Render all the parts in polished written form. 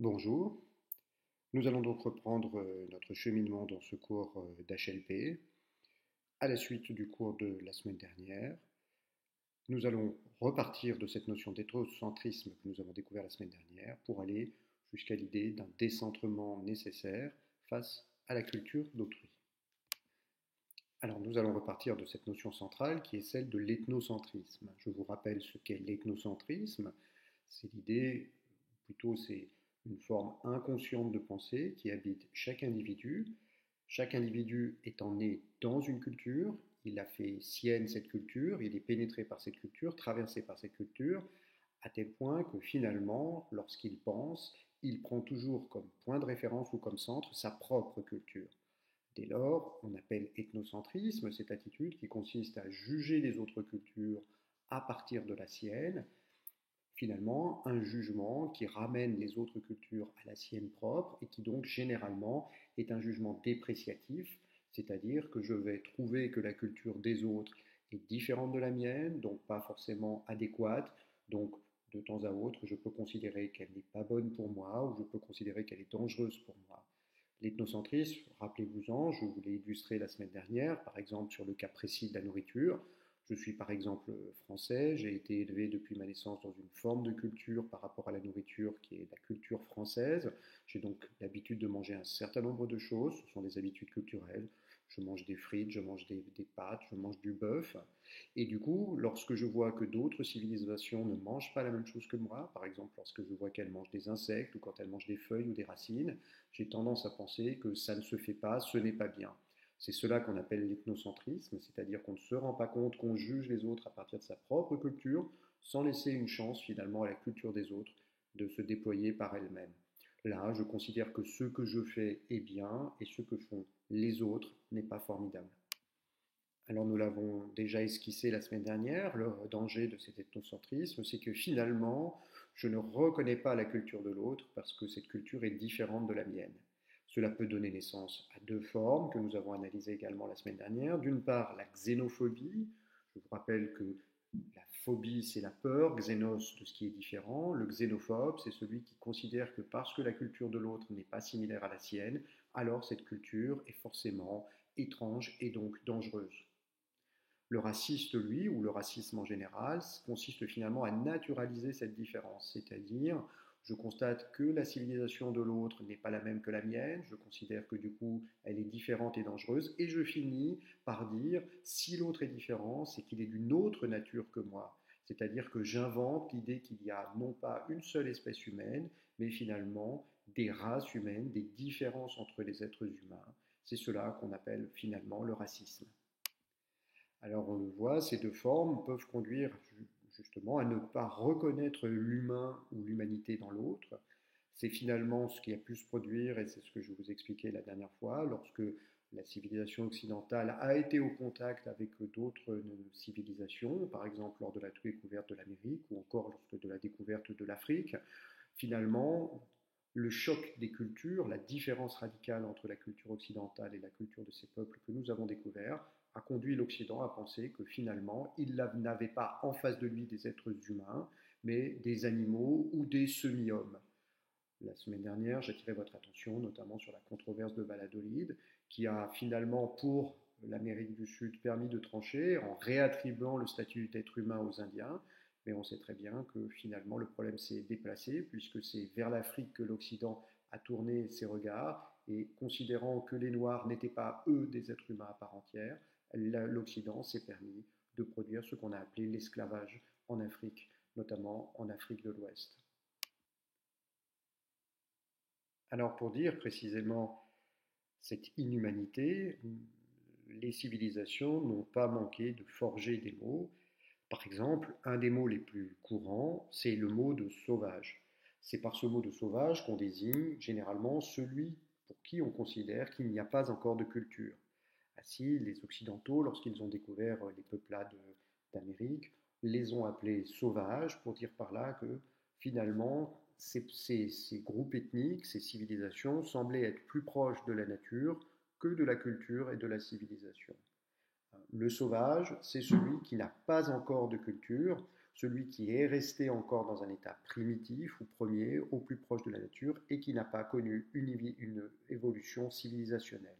Bonjour, nous allons donc reprendre notre cheminement dans ce cours d'HLP. À la suite du cours de la semaine dernière, nous allons repartir de cette notion d'éthocentrisme que nous avons découvert la semaine dernière pour aller jusqu'à l'idée d'un décentrement nécessaire face à la culture d'autrui. Alors nous allons repartir de cette notion centrale qui est celle de l'ethnocentrisme. Je vous rappelle ce qu'est l'ethnocentrisme. C'est l'idée, plutôt c'est une forme inconsciente de pensée qui habite chaque individu. Chaque individu étant né dans une culture, il a fait sienne cette culture, il est pénétré par cette culture, traversé par cette culture, à tel point que finalement, lorsqu'il pense, il prend toujours comme point de référence ou comme centre sa propre culture. Dès lors, on appelle ethnocentrisme cette attitude qui consiste à juger les autres cultures à partir de la sienne, finalement un jugement qui ramène les autres cultures à la sienne propre et qui donc généralement est un jugement dépréciatif, c'est-à-dire que je vais trouver que la culture des autres est différente de la mienne, donc pas forcément adéquate, donc de temps à autre je peux considérer qu'elle n'est pas bonne pour moi ou je peux considérer qu'elle est dangereuse pour moi. L'ethnocentrisme, rappelez-vous-en, je vous l'ai illustré la semaine dernière, par exemple sur le cas précis de la nourriture. Je suis par exemple français, j'ai été élevé depuis ma naissance dans une forme de culture par rapport à la nourriture qui est la culture française. J'ai donc l'habitude de manger un certain nombre de choses, ce sont des habitudes culturelles. Je mange des frites, je mange des pâtes, je mange du bœuf. Et du coup, lorsque je vois que d'autres civilisations ne mangent pas la même chose que moi, par exemple lorsque je vois qu'elles mangent des insectes ou quand elles mangent des feuilles ou des racines, j'ai tendance à penser que ça ne se fait pas, ce n'est pas bien. C'est cela qu'on appelle l'ethnocentrisme, c'est-à-dire qu'on ne se rend pas compte qu'on juge les autres à partir de sa propre culture, sans laisser une chance finalement à la culture des autres de se déployer par elle-même. Là, je considère que ce que je fais est bien et ce que font les autres n'est pas formidable. Alors nous l'avons déjà esquissé la semaine dernière, le danger de cet ethnocentrisme, c'est que finalement, je ne reconnais pas la culture de l'autre parce que cette culture est différente de la mienne. Cela peut donner naissance à deux formes que nous avons analysées également la semaine dernière. D'une part, la xénophobie. Je vous rappelle que la phobie, c'est la peur, xénos de ce qui est différent. Le xénophobe, c'est celui qui considère que parce que la culture de l'autre n'est pas similaire à la sienne, alors cette culture est forcément étrange et donc dangereuse. Le raciste, lui, ou le racisme en général, consiste finalement à naturaliser cette différence, c'est-à-dire je constate que la civilisation de l'autre n'est pas la même que la mienne, je considère que du coup elle est différente et dangereuse, et je finis par dire si l'autre est différent, c'est qu'il est d'une autre nature que moi. C'est-à-dire que j'invente l'idée qu'il y a non pas une seule espèce humaine, mais finalement des races humaines, des différences entre les êtres humains. C'est cela qu'on appelle finalement le racisme. Alors on le voit, ces deux formes peuvent conduire justement à ne pas reconnaître l'humain ou l'humanité dans l'autre. C'est finalement ce qui a pu se produire, et c'est ce que je vous expliquais la dernière fois, lorsque la civilisation occidentale a été au contact avec d'autres civilisations, par exemple lors de la découverte de l'Amérique ou encore lorsque de la découverte de l'Afrique. Finalement, le choc des cultures, la différence radicale entre la culture occidentale et la culture de ces peuples que nous avons découverts, a conduit l'Occident à penser que finalement, il n'avait pas en face de lui des êtres humains, mais des animaux ou des semi-hommes. La semaine dernière, j'attirais votre attention notamment sur la controverse de Valladolid, qui a finalement, pour l'Amérique du Sud, permis de trancher en réattribuant le statut d'être humain aux Indiens. Mais on sait très bien que finalement, le problème s'est déplacé, puisque c'est vers l'Afrique que l'Occident a tourné ses regards, et considérant que les Noirs n'étaient pas, eux, des êtres humains à part entière, l'Occident s'est permis de produire ce qu'on a appelé l'esclavage en Afrique, notamment en Afrique de l'Ouest. Alors pour dire précisément cette inhumanité, les civilisations n'ont pas manqué de forger des mots. Par exemple, un des mots les plus courants, c'est le mot de sauvage. C'est par ce mot de sauvage qu'on désigne généralement celui pour qui on considère qu'il n'y a pas encore de culture. Ainsi, les Occidentaux, lorsqu'ils ont découvert les peuplades d'Amérique, les ont appelés sauvages pour dire par là que finalement, ces groupes ethniques, ces civilisations semblaient être plus proches de la nature que de la culture et de la civilisation. Le sauvage, c'est celui qui n'a pas encore de culture, celui qui est resté encore dans un état primitif ou premier, au plus proche de la nature, et qui n'a pas connu une évolution civilisationnelle.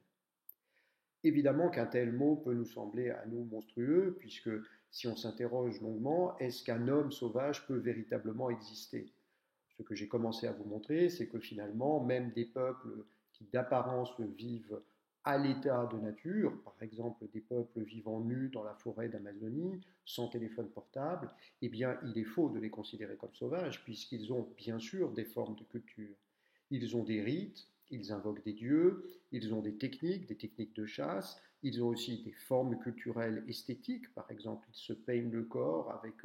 Évidemment qu'un tel mot peut nous sembler à nous monstrueux, puisque si on s'interroge longuement, est-ce qu'un homme sauvage peut véritablement exister? Ce que j'ai commencé à vous montrer, c'est que finalement, même des peuples qui d'apparence vivent à l'état de nature, par exemple des peuples vivant nus dans la forêt d'Amazonie, sans téléphone portable, eh bien il est faux de les considérer comme sauvages, puisqu'ils ont bien sûr des formes de culture. Ils ont des rites, ils invoquent des dieux, ils ont des techniques de chasse, ils ont aussi des formes culturelles esthétiques, par exemple ils se peignent le corps avec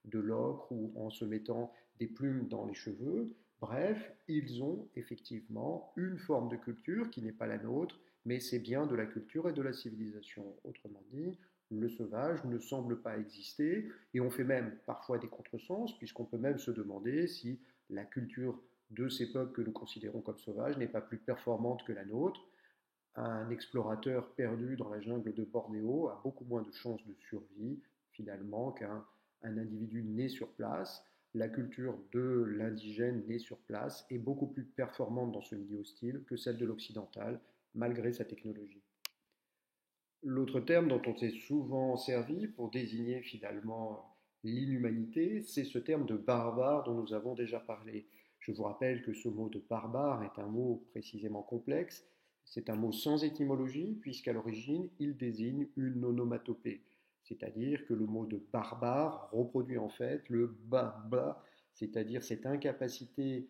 de l'ocre ou en se mettant des plumes dans les cheveux. Bref, ils ont effectivement une forme de culture qui n'est pas la nôtre, mais c'est bien de la culture et de la civilisation. Autrement dit, le sauvage ne semble pas exister, et on fait même parfois des contresens, puisqu'on peut même se demander si la culture de ces peuples que nous considérons comme sauvages n'est pas plus performante que la nôtre. Un explorateur perdu dans la jungle de Bornéo a beaucoup moins de chances de survie finalement qu'un individu né sur place. La culture de l'indigène né sur place est beaucoup plus performante dans ce milieu hostile que celle de l'occidental, malgré sa technologie. L'autre terme dont on s'est souvent servi pour désigner finalement l'inhumanité, c'est ce terme de barbare dont nous avons déjà parlé. Je vous rappelle que ce mot de barbare est un mot précisément complexe. C'est un mot sans étymologie, puisqu'à l'origine, il désigne une onomatopée. C'est-à-dire que le mot de barbare reproduit en fait le ba, c'est-à-dire cette incapacité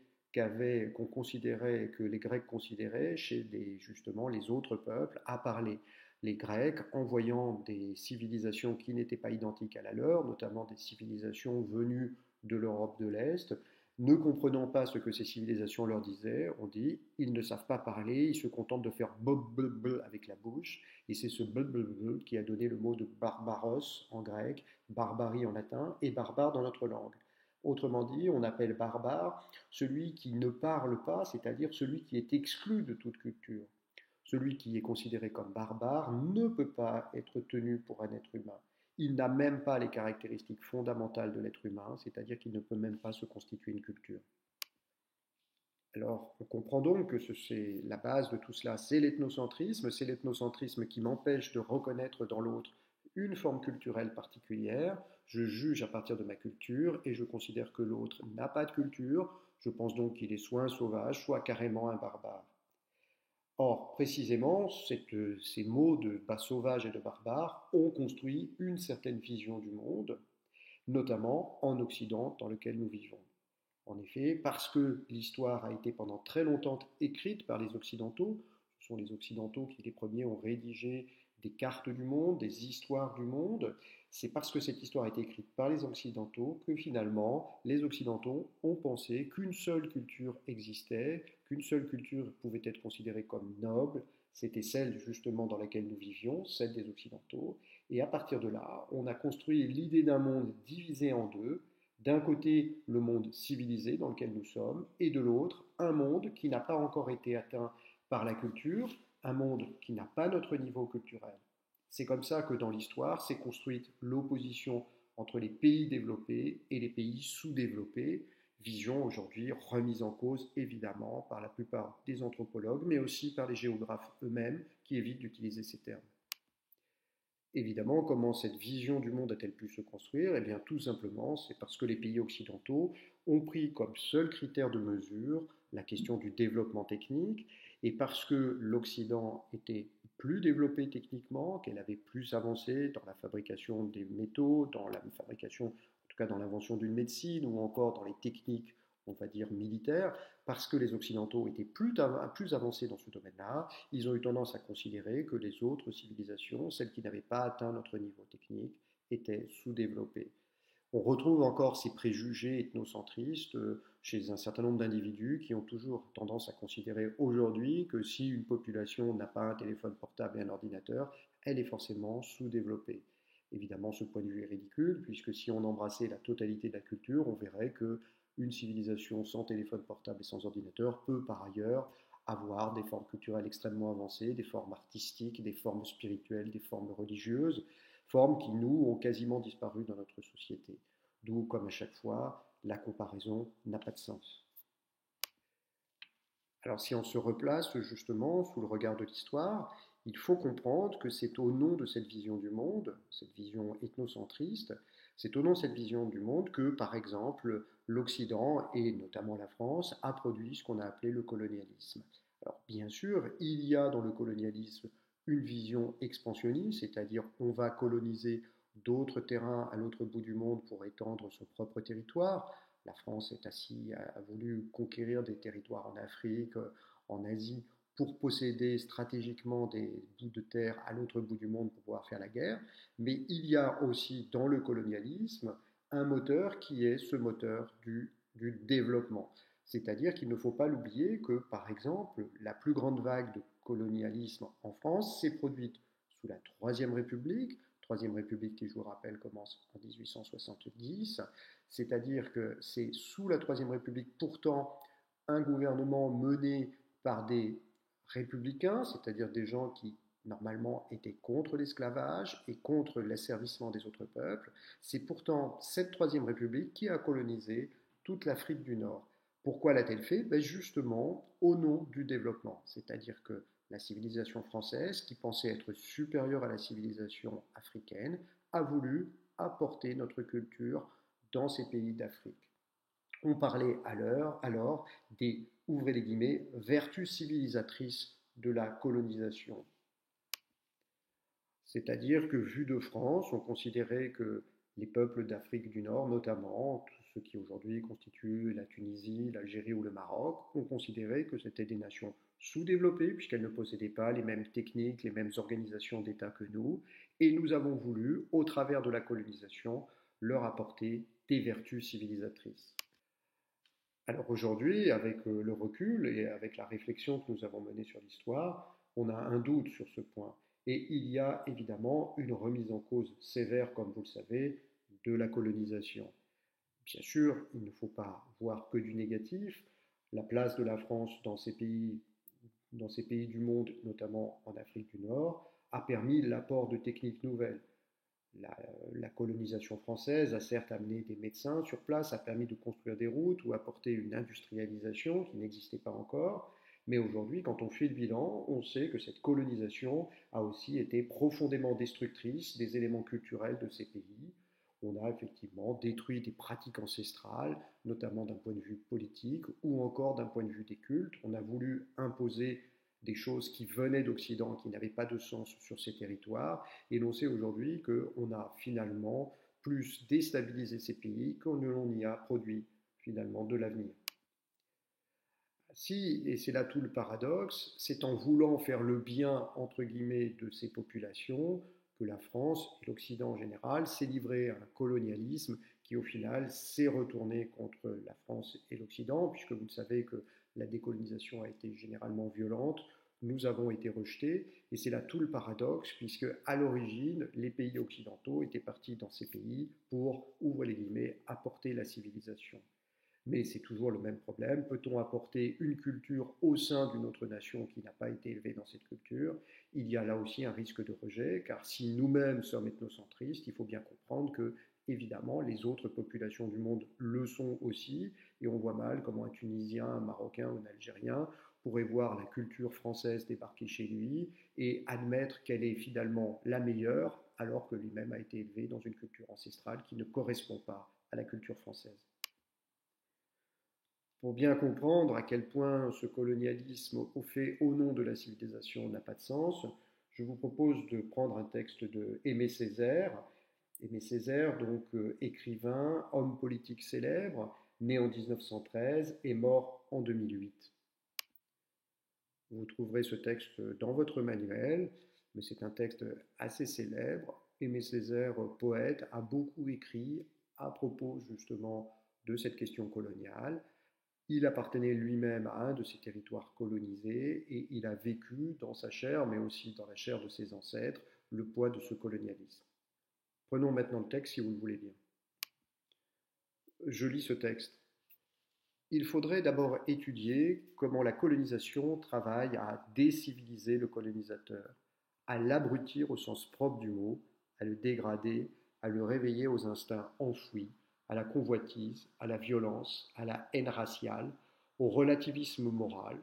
qu'on considérait, que les Grecs considéraient chez justement les autres peuples à parler. Les Grecs, en voyant des civilisations qui n'étaient pas identiques à la leur, notamment des civilisations venues de l'Europe de l'Est, ne comprenant pas ce que ces civilisations leur disaient, on dit, ils ne savent pas parler, ils se contentent de faire blub avec la bouche, et c'est ce blub qui a donné le mot de barbaros en grec, barbarie en latin, et barbare dans notre langue. Autrement dit, on appelle barbare celui qui ne parle pas, c'est-à-dire celui qui est exclu de toute culture. Celui qui est considéré comme barbare ne peut pas être tenu pour un être humain. Il n'a même pas les caractéristiques fondamentales de l'être humain, c'est-à-dire qu'il ne peut même pas se constituer une culture. Alors, on comprend donc que c'est la base de tout cela, c'est l'ethnocentrisme qui m'empêche de reconnaître dans l'autre une forme culturelle particulière. Je juge à partir de ma culture et je considère que l'autre n'a pas de culture. Je pense donc qu'il est soit un sauvage, soit carrément un barbare. Or, précisément, ces mots de bas sauvage et de barbare ont construit une certaine vision du monde, notamment en Occident dans lequel nous vivons. En effet, parce que l'histoire a été pendant très longtemps écrite par les Occidentaux, ce sont les Occidentaux qui les premiers ont rédigé des cartes du monde, des histoires du monde, c'est parce que cette histoire a été écrite par les Occidentaux que finalement les Occidentaux ont pensé qu'une seule culture existait, qu'une seule culture pouvait être considérée comme noble, c'était celle justement dans laquelle nous vivions, celle des Occidentaux, et à partir de là, on a construit l'idée d'un monde divisé en deux, d'un côté le monde civilisé dans lequel nous sommes, et de l'autre un monde qui n'a pas encore été atteint par la culture, un monde qui n'a pas notre niveau culturel. C'est comme ça que dans l'histoire s'est construite l'opposition entre les pays développés et les pays sous-développés, vision aujourd'hui remise en cause évidemment par la plupart des anthropologues, mais aussi par les géographes eux-mêmes qui évitent d'utiliser ces termes. Évidemment, comment cette vision du monde a-t-elle pu se construire? Eh bien, tout simplement, c'est parce que les pays occidentaux ont pris comme seul critère de mesure la question du développement technique, et parce que l'Occident était plus développé techniquement, qu'elle avait plus avancé dans la fabrication des métaux, dans la fabrication, en tout cas dans l'invention d'une médecine, ou encore dans les techniques, on va dire, militaires, parce que les Occidentaux étaient plus avancés dans ce domaine-là, ils ont eu tendance à considérer que les autres civilisations, celles qui n'avaient pas atteint notre niveau technique, étaient sous-développées. On retrouve encore ces préjugés ethnocentristes chez un certain nombre d'individus qui ont toujours tendance à considérer aujourd'hui que si une population n'a pas un téléphone portable et un ordinateur, elle est forcément sous-développée. Évidemment, ce point de vue est ridicule, puisque si on embrassait la totalité de la culture, on verrait que une civilisation sans téléphone portable et sans ordinateur peut par ailleurs avoir des formes culturelles extrêmement avancées, des formes artistiques, des formes spirituelles, des formes religieuses, formes qui, nous, ont quasiment disparu dans notre société. d'où, comme à chaque fois, la comparaison n'a pas de sens. Alors si on se replace justement sous le regard de l'histoire, il faut comprendre que c'est au nom de cette vision du monde, cette vision ethnocentriste, c'est au nom de cette vision du monde que, par exemple, l'Occident, et notamment la France, a produit ce qu'on a appelé le colonialisme. Alors bien sûr, il y a dans le colonialisme une vision expansionniste, c'est-à-dire on va coloniser d'autres terrains à l'autre bout du monde pour étendre son propre territoire. La France a voulu conquérir des territoires en Afrique, en Asie, pour posséder stratégiquement des bouts de terre à l'autre bout du monde pour pouvoir faire la guerre. Mais il y a aussi dans le colonialisme un moteur qui est ce moteur du développement. C'est-à-dire qu'il ne faut pas l'oublier que, par exemple, la plus grande vague de colonialisme en France s'est produite sous la Troisième République. Troisième République qui, je vous rappelle, commence en 1870. C'est-à-dire que c'est sous la Troisième République, pourtant, un gouvernement mené par des républicains, c'est-à-dire des gens qui normalement étaient contre l'esclavage et contre l'asservissement des autres peuples. C'est pourtant cette Troisième République qui a colonisé toute l'Afrique du Nord. Pourquoi l'a-t-elle fait? Ben justement au nom du développement, c'est-à-dire que la civilisation française, qui pensait être supérieure à la civilisation africaine, a voulu apporter notre culture dans ces pays d'Afrique. On parlait alors des, ouvrez les guillemets, vertus civilisatrices de la colonisation. C'est-à-dire que, vu de France, on considérait que les peuples d'Afrique du Nord, notamment tous ceux qui aujourd'hui constituent la Tunisie, l'Algérie ou le Maroc, on considérait que c'était des nations sous-développées puisqu'elles ne possédaient pas les mêmes techniques, les mêmes organisations d'État que nous, et nous avons voulu, au travers de la colonisation, leur apporter des vertus civilisatrices. Alors aujourd'hui, avec le recul et avec la réflexion que nous avons menée sur l'histoire, on a un doute sur ce point. Et il y a évidemment une remise en cause sévère, comme vous le savez, de la colonisation. Bien sûr, il ne faut pas voir que du négatif. La place de la France dans ces pays du monde, notamment en Afrique du Nord, a permis l'apport de techniques nouvelles. La colonisation française a certes amené des médecins sur place, a permis de construire des routes ou apporter une industrialisation qui n'existait pas encore. Mais aujourd'hui, quand on fait le bilan, on sait que cette colonisation a aussi été profondément destructrice des éléments culturels de ces pays. On a effectivement détruit des pratiques ancestrales, notamment d'un point de vue politique ou encore d'un point de vue des cultes. On a voulu imposer des choses qui venaient d'Occident, qui n'avaient pas de sens sur ces territoires. Et l'on sait aujourd'hui qu'on a finalement plus déstabilisé ces pays qu'on ne l'on y a produit finalement de l'avenir. Si, et c'est là tout le paradoxe, c'est en voulant faire le bien, entre guillemets, de ces populations que la France et l'Occident en général s'est livré à un colonialisme qui au final s'est retourné contre la France et l'Occident, puisque vous savez que la décolonisation a été généralement violente, nous avons été rejetés, et c'est là tout le paradoxe, puisque à l'origine, les pays occidentaux étaient partis dans ces pays pour, ouvre les guillemets, apporter la civilisation. Mais c'est toujours le même problème. Peut-on apporter une culture au sein d'une autre nation qui n'a pas été élevée dans cette culture? Il y a là aussi un risque de rejet, car si nous-mêmes sommes ethnocentristes, il faut bien comprendre que, évidemment, les autres populations du monde le sont aussi, et on voit mal comment un Tunisien, un Marocain ou un Algérien pourrait voir la culture française débarquer chez lui et admettre qu'elle est finalement la meilleure, alors que lui-même a été élevé dans une culture ancestrale qui ne correspond pas à la culture française. Pour bien comprendre à quel point ce colonialisme fait au nom de la civilisation n'a pas de sens, je vous propose de prendre un texte de Aimé Césaire. Aimé Césaire, donc écrivain, homme politique célèbre, né en 1913 et mort en 2008. Vous trouverez ce texte dans votre manuel, mais c'est un texte assez célèbre. Aimé Césaire, poète, a beaucoup écrit à propos justement de cette question coloniale. Il appartenait lui-même à un de ces territoires colonisés et il a vécu dans sa chair, mais aussi dans la chair de ses ancêtres, le poids de ce colonialisme. Prenons maintenant le texte si vous le voulez bien. Je lis ce texte. Il faudrait d'abord étudier comment la colonisation travaille à déciviliser le colonisateur, à l'abrutir au sens propre du mot, à le dégrader, à le réveiller aux instincts enfouis, à la convoitise, à la violence, à la haine raciale, au relativisme moral,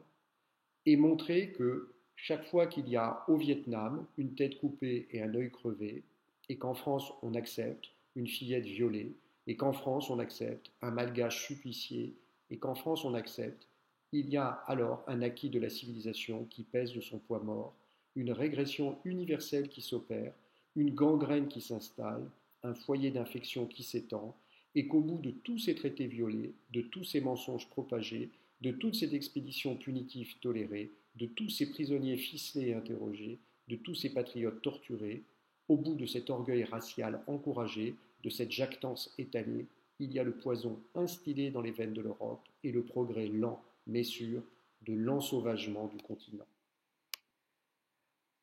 et montrer que chaque fois qu'il y a au Vietnam une tête coupée et un œil crevé, et qu'en France on accepte une fillette violée, et qu'en France on accepte un malgache supplicié, et qu'en France on accepte, il y a alors un acquis de la civilisation qui pèse de son poids mort, une régression universelle qui s'opère, une gangrène qui s'installe, un foyer d'infection qui s'étend, et qu'au bout de tous ces traités violés, de tous ces mensonges propagés, de toutes ces expéditions punitives tolérées, de tous ces prisonniers ficelés et interrogés, de tous ces patriotes torturés, au bout de cet orgueil racial encouragé, de cette jactance étalée, il y a le poison instillé dans les veines de l'Europe et le progrès lent mais sûr de l'ensauvagement du continent.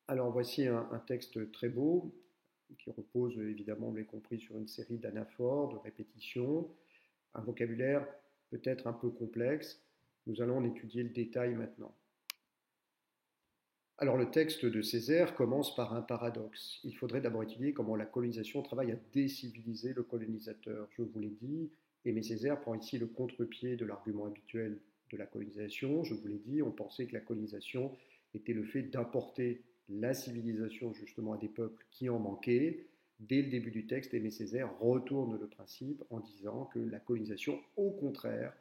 Alors voici un texte très beau qui repose évidemment, vous l'avez compris, sur une série d'anaphores, de répétitions, un vocabulaire peut-être un peu complexe. Nous allons en étudier le détail maintenant. Alors le texte de Césaire commence par un paradoxe. Il faudrait d'abord étudier comment la colonisation travaille à déciviliser le colonisateur. Je vous l'ai dit, Aimé Césaire prend ici le contre-pied de l'argument habituel de la colonisation. Je vous l'ai dit, on pensait que la colonisation était le fait d'apporter la civilisation justement à des peuples qui en manquaient. Dès le début du texte, Aimé Césaire retourne le principe en disant que la colonisation, au contraire,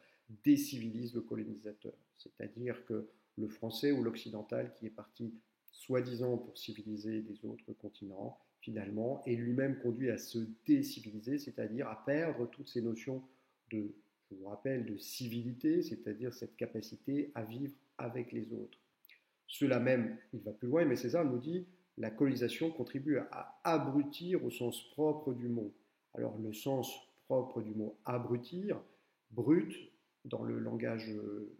décivilise le colonisateur. C'est-à-dire que le français ou l'occidental qui est parti soi-disant pour civiliser les autres continents, finalement, est lui-même conduit à se déciviliser, c'est-à-dire à perdre toutes ces notions de, je vous rappelle, de civilité, c'est-à-dire cette capacité à vivre avec les autres. Cela même, il va plus loin, mais César nous dit, la colonisation contribue à abrutir au sens propre du mot. Alors le sens propre du mot abrutir, brut, dans le langage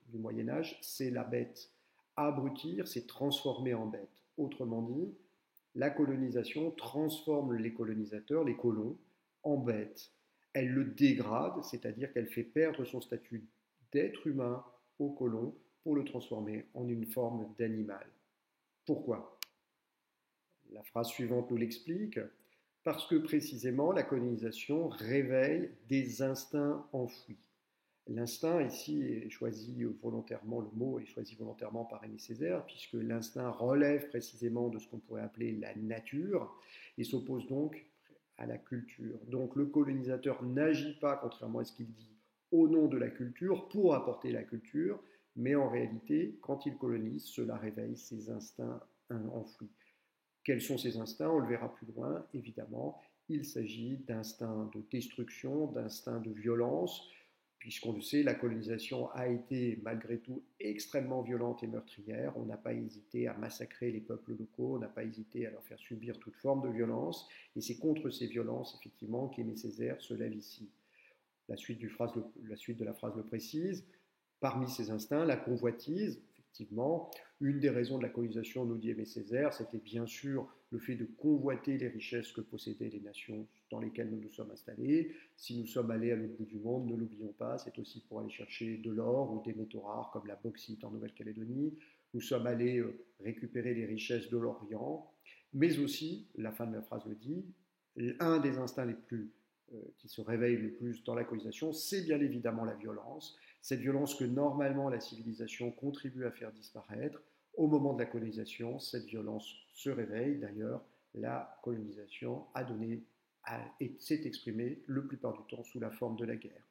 du Moyen Âge, c'est la bête. Abrutir, c'est transformer en bête. Autrement dit, la colonisation transforme les colonisateurs, les colons, en bêtes. Elle le dégrade, c'est-à-dire qu'elle fait perdre son statut d'être humain au colon pour le transformer en une forme d'animal. Pourquoi? La phrase suivante nous l'explique. Parce que précisément la colonisation réveille des instincts enfouis. L'instinct, ici, est choisi volontairement, le mot est choisi volontairement par Aimé Césaire, puisque l'instinct relève précisément de ce qu'on pourrait appeler la nature et s'oppose donc à la culture. Donc le colonisateur n'agit pas, contrairement à ce qu'il dit, au nom de la culture pour apporter la culture, mais en réalité, quand il colonise, cela réveille ses instincts enfouis. Quels sont ces instincts? On le verra plus loin, évidemment. Il s'agit d'instincts de destruction, d'instincts de violence, puisqu'on le sait, la colonisation a été malgré tout extrêmement violente et meurtrière. On n'a pas hésité à massacrer les peuples locaux, on n'a pas hésité à leur faire subir toute forme de violence, et c'est contre ces violences, effectivement, qu'Aimé Césaire se lève ici. La suite de la phrase le précise. Parmi ces instincts, la convoitise, effectivement, une des raisons de la colonisation, nous dit Aimé Césaire, c'était bien sûr le fait de convoiter les richesses que possédaient les nations dans lesquelles nous nous sommes installés. Si nous sommes allés à l'autre bout du monde, ne l'oublions pas, c'est aussi pour aller chercher de l'or ou des métaux rares comme la bauxite en Nouvelle-Calédonie. Nous sommes allés récupérer les richesses de l'Orient, mais aussi, la fin de la phrase le dit, un des instincts les plus qui se réveille le plus dans la colonisation, c'est bien évidemment la violence. Cette violence que normalement la civilisation contribue à faire disparaître. Au moment de la colonisation, cette violence se réveille. D'ailleurs, la colonisation s'est exprimée le plupart du temps sous la forme de la guerre.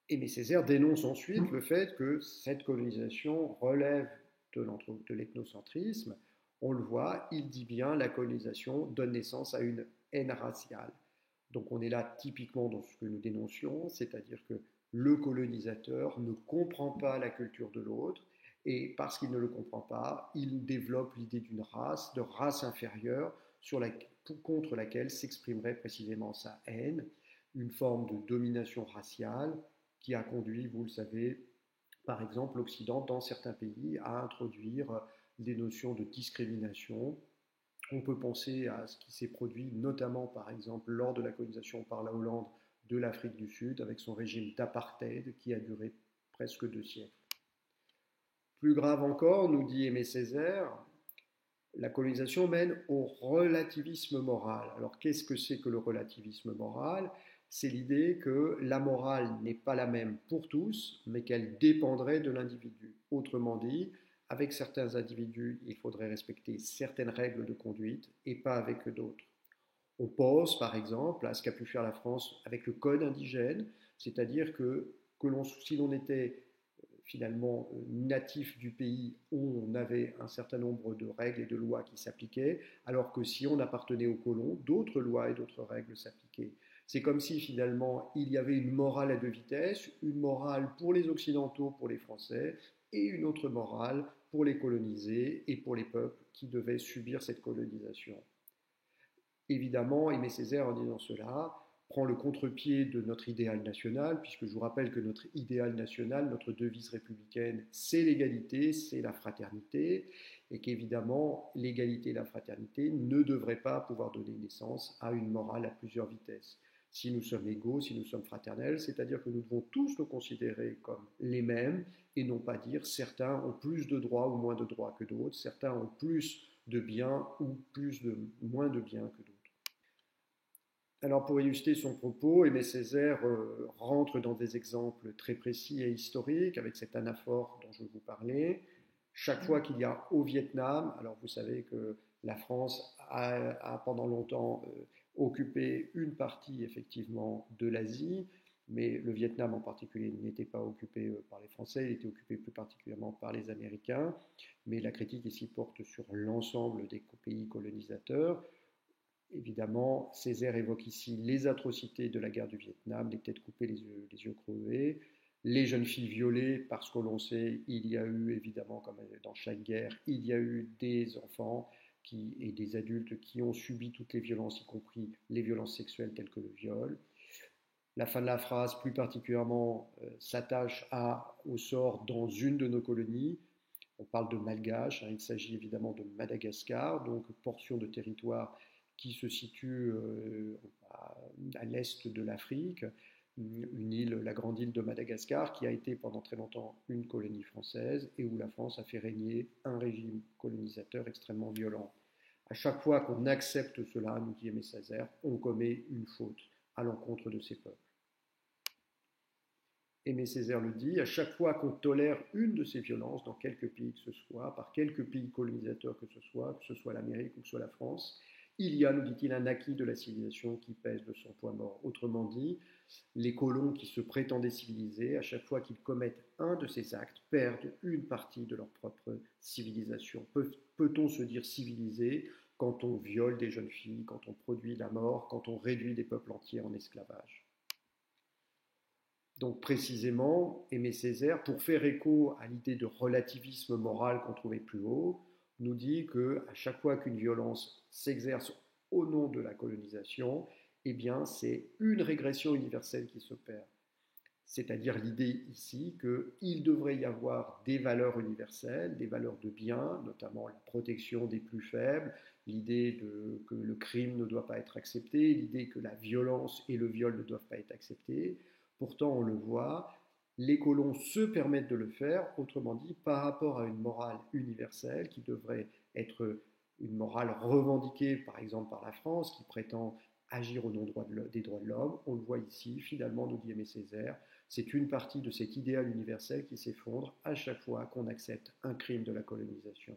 Aimé Césaire dénonce ensuite le fait que cette colonisation relève de l'ethnocentrisme. On le voit, il dit bien la colonisation donne naissance à une haine raciale. Donc on est là typiquement dans ce que nous dénoncions, c'est-à-dire que le colonisateur ne comprend pas la culture de l'autre, et parce qu'il ne le comprend pas, il développe l'idée d'une race, de race inférieure, contre laquelle s'exprimerait précisément sa haine, une forme de domination raciale qui a conduit, vous le savez, par exemple l'Occident, dans certains pays, à introduire des notions de discrimination. On peut penser à ce qui s'est produit notamment, par exemple, lors de la colonisation par la Hollande de l'Afrique du Sud, avec son régime d'apartheid qui a duré presque 2 siècles. Plus grave encore, nous dit Aimé Césaire, La colonisation mène au relativisme moral. Alors qu'est-ce que c'est que le relativisme moral? C'est l'idée que la morale n'est pas la même pour tous, mais qu'elle dépendrait de l'individu. Autrement dit, avec certains individus, il faudrait respecter certaines règles de conduite et pas avec d'autres. On pense par exemple à ce qu'a pu faire la France avec le code indigène, c'est-à-dire que si l'on était finalement natif du pays, on avait un certain nombre de règles et de lois qui s'appliquaient, alors que si on appartenait aux colons, d'autres lois et d'autres règles s'appliquaient. C'est comme si finalement il y avait une morale à deux vitesses, une morale pour les Occidentaux, pour les Français, et une autre morale pour les colonisés et pour les peuples qui devaient subir cette colonisation. Évidemment, Aimé Césaire, en disant cela, prend le contre-pied de notre idéal national, puisque je vous rappelle que notre idéal national, notre devise républicaine, c'est l'égalité, c'est la fraternité, et qu'évidemment, l'égalité et la fraternité ne devraient pas pouvoir donner naissance à une morale à plusieurs vitesses. Si nous sommes égaux, si nous sommes fraternels, c'est-à-dire que nous devons tous nous considérer comme les mêmes et non pas dire certains ont plus de droits ou moins de droits que d'autres, certains ont plus de biens ou moins de biens que d'autres. Alors pour illustrer son propos, Aimé Césaire rentre dans des exemples très précis et historiques avec cette anaphore dont je vous parlais. Chaque fois qu'il y a au Vietnam, alors vous savez que la France a pendant longtemps occupé une partie effectivement de l'Asie, mais le Vietnam en particulier n'était pas occupé par les Français, il était occupé plus particulièrement par les Américains, mais la critique ici porte sur l'ensemble des pays colonisateurs. Évidemment, Césaire évoque ici les atrocités de la guerre du Vietnam, les têtes coupées, les yeux crevés, les jeunes filles violées, parce que l'on sait, il y a eu évidemment, comme dans chaque guerre, il y a eu des enfants et des adultes qui ont subi toutes les violences, y compris les violences sexuelles telles que le viol. La fin de la phrase, plus particulièrement, s'attache au sort dans une de nos colonies. On parle de Malgache, hein, il s'agit évidemment de Madagascar, donc portion de territoire qui se situe à l'est de l'Afrique, une île, la grande île de Madagascar, qui a été pendant très longtemps une colonie française et où la France a fait régner un régime colonisateur extrêmement violent. À chaque fois qu'on accepte cela, nous dit Aimé Césaire, on commet une faute à l'encontre de ces peuples. Aimé Césaire le dit, à chaque fois qu'on tolère une de ces violences dans quelque pays que ce soit, par quelque pays colonisateur que ce soit l'Amérique ou que ce soit la France, il y a, nous dit-il, un acquis de la civilisation qui pèse de son poids mort. Autrement dit, les colons qui se prétendaient civilisés, à chaque fois qu'ils commettent un de ces actes, perdent une partie de leur propre civilisation. Peut-on se dire civilisé quand on viole des jeunes filles, quand on produit la mort, quand on réduit des peuples entiers en esclavage? Donc précisément, Aimé Césaire, pour faire écho à l'idée de relativisme moral qu'on trouvait plus haut, nous dit qu'à chaque fois qu'une violence s'exerce au nom de la colonisation, eh bien c'est une régression universelle qui s'opère. C'est-à-dire l'idée ici qu'il devrait y avoir des valeurs universelles, des valeurs de bien, notamment la protection des plus faibles, l'idée que le crime ne doit pas être accepté, l'idée que la violence et le viol ne doivent pas être acceptés. Pourtant, on le voit, les colons se permettent de le faire, autrement dit, par rapport à une morale universelle qui devrait être une morale revendiquée, par exemple, par la France, qui prétend agir au nom des droits de l'homme. On le voit ici, finalement, nous dit Aimé Césaire, c'est une partie de cet idéal universel qui s'effondre à chaque fois qu'on accepte un crime de la colonisation.